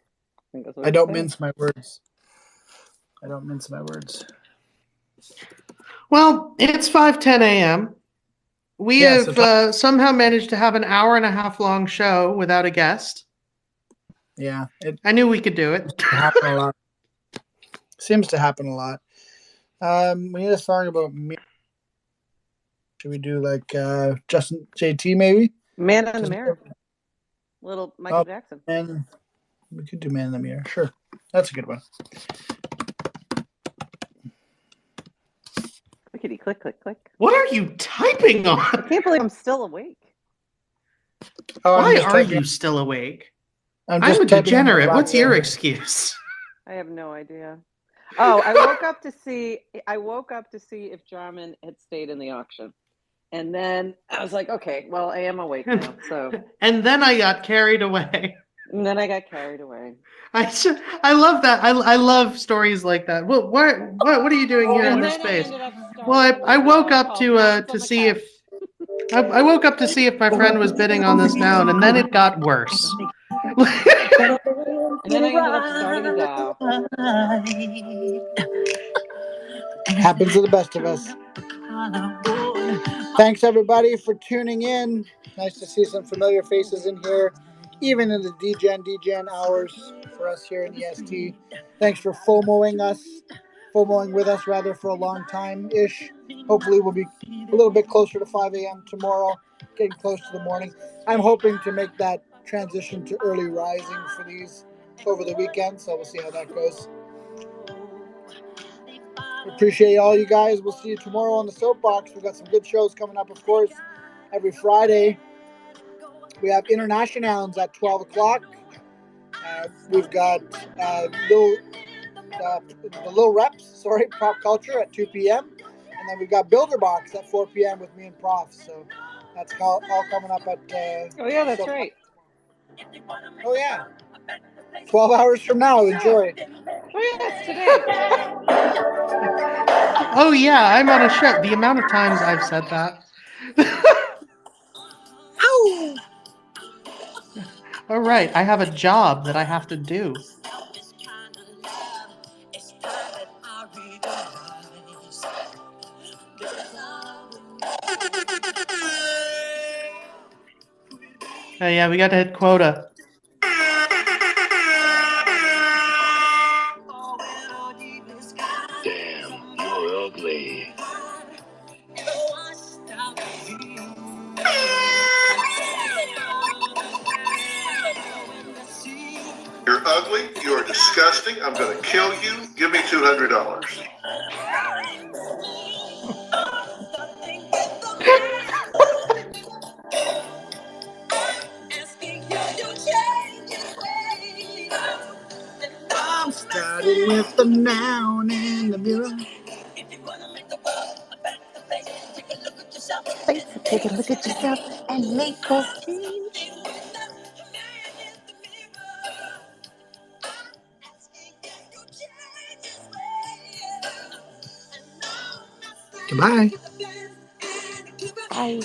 I don't mince my words. Well, it's 5:10 a.m. We have somehow managed to have an hour and a half long show without a guest. Yeah. I knew we could do it. Happen a lot. Seems to happen a lot. We need a song about me. Should we do like Justin JT maybe? Man in the Mirror. Little Michael Jackson. And we could do Man in the Mirror. Sure. That's a good one. Clickety click click click. What are you typing on? I can't believe I'm still awake. Why are you still awake? I'm a degenerate. What's your excuse? I have no idea. Oh, I woke up to see if Jarman had stayed in the auction. And then I was like, okay, well, I am awake now. So and then I got carried away. And then I got carried away. I love that. I love stories like that. Well, what are you doing here in this space? Well, I woke up to see if I woke up to see if my friend was bidding on this noun, and then it got worse. And then I ended up starting a DAO. Happens to the best of us. Thanks everybody for tuning in. Nice to see some familiar faces in here, even in the DGen hours for us here in EST. Thanks for FOMOing with us rather for a long time-ish. Hopefully we'll be a little bit closer to 5 a.m. tomorrow, getting close to the morning. I'm hoping to make that transition to early rising for these over the weekend, so we'll see how that goes. Appreciate all you guys. We'll see you tomorrow on the Soapbox. We've got some good shows coming up, of course. Every Friday, we have Internationals at 12 o'clock. We've got the Little Reps, Pop Culture at 2 p.m. And then we've got Builderbox at 4 p.m. with me and Prof. So that's all coming up at... oh, yeah, that's right. Oh, yeah. 12 hours from now. Enjoy. Oh, yeah, it's today. Oh, yeah, I'm on a show. The amount of times I've said that. All right, I have a job that I have to do. Oh, yeah, we got to hit quota. Damn, you're ugly. You're ugly. You are disgusting. I'm going to kill you. Give me $200. I'm starting with the noun in the mirror. Take a look at yourself and make a change. Goodbye. Bye.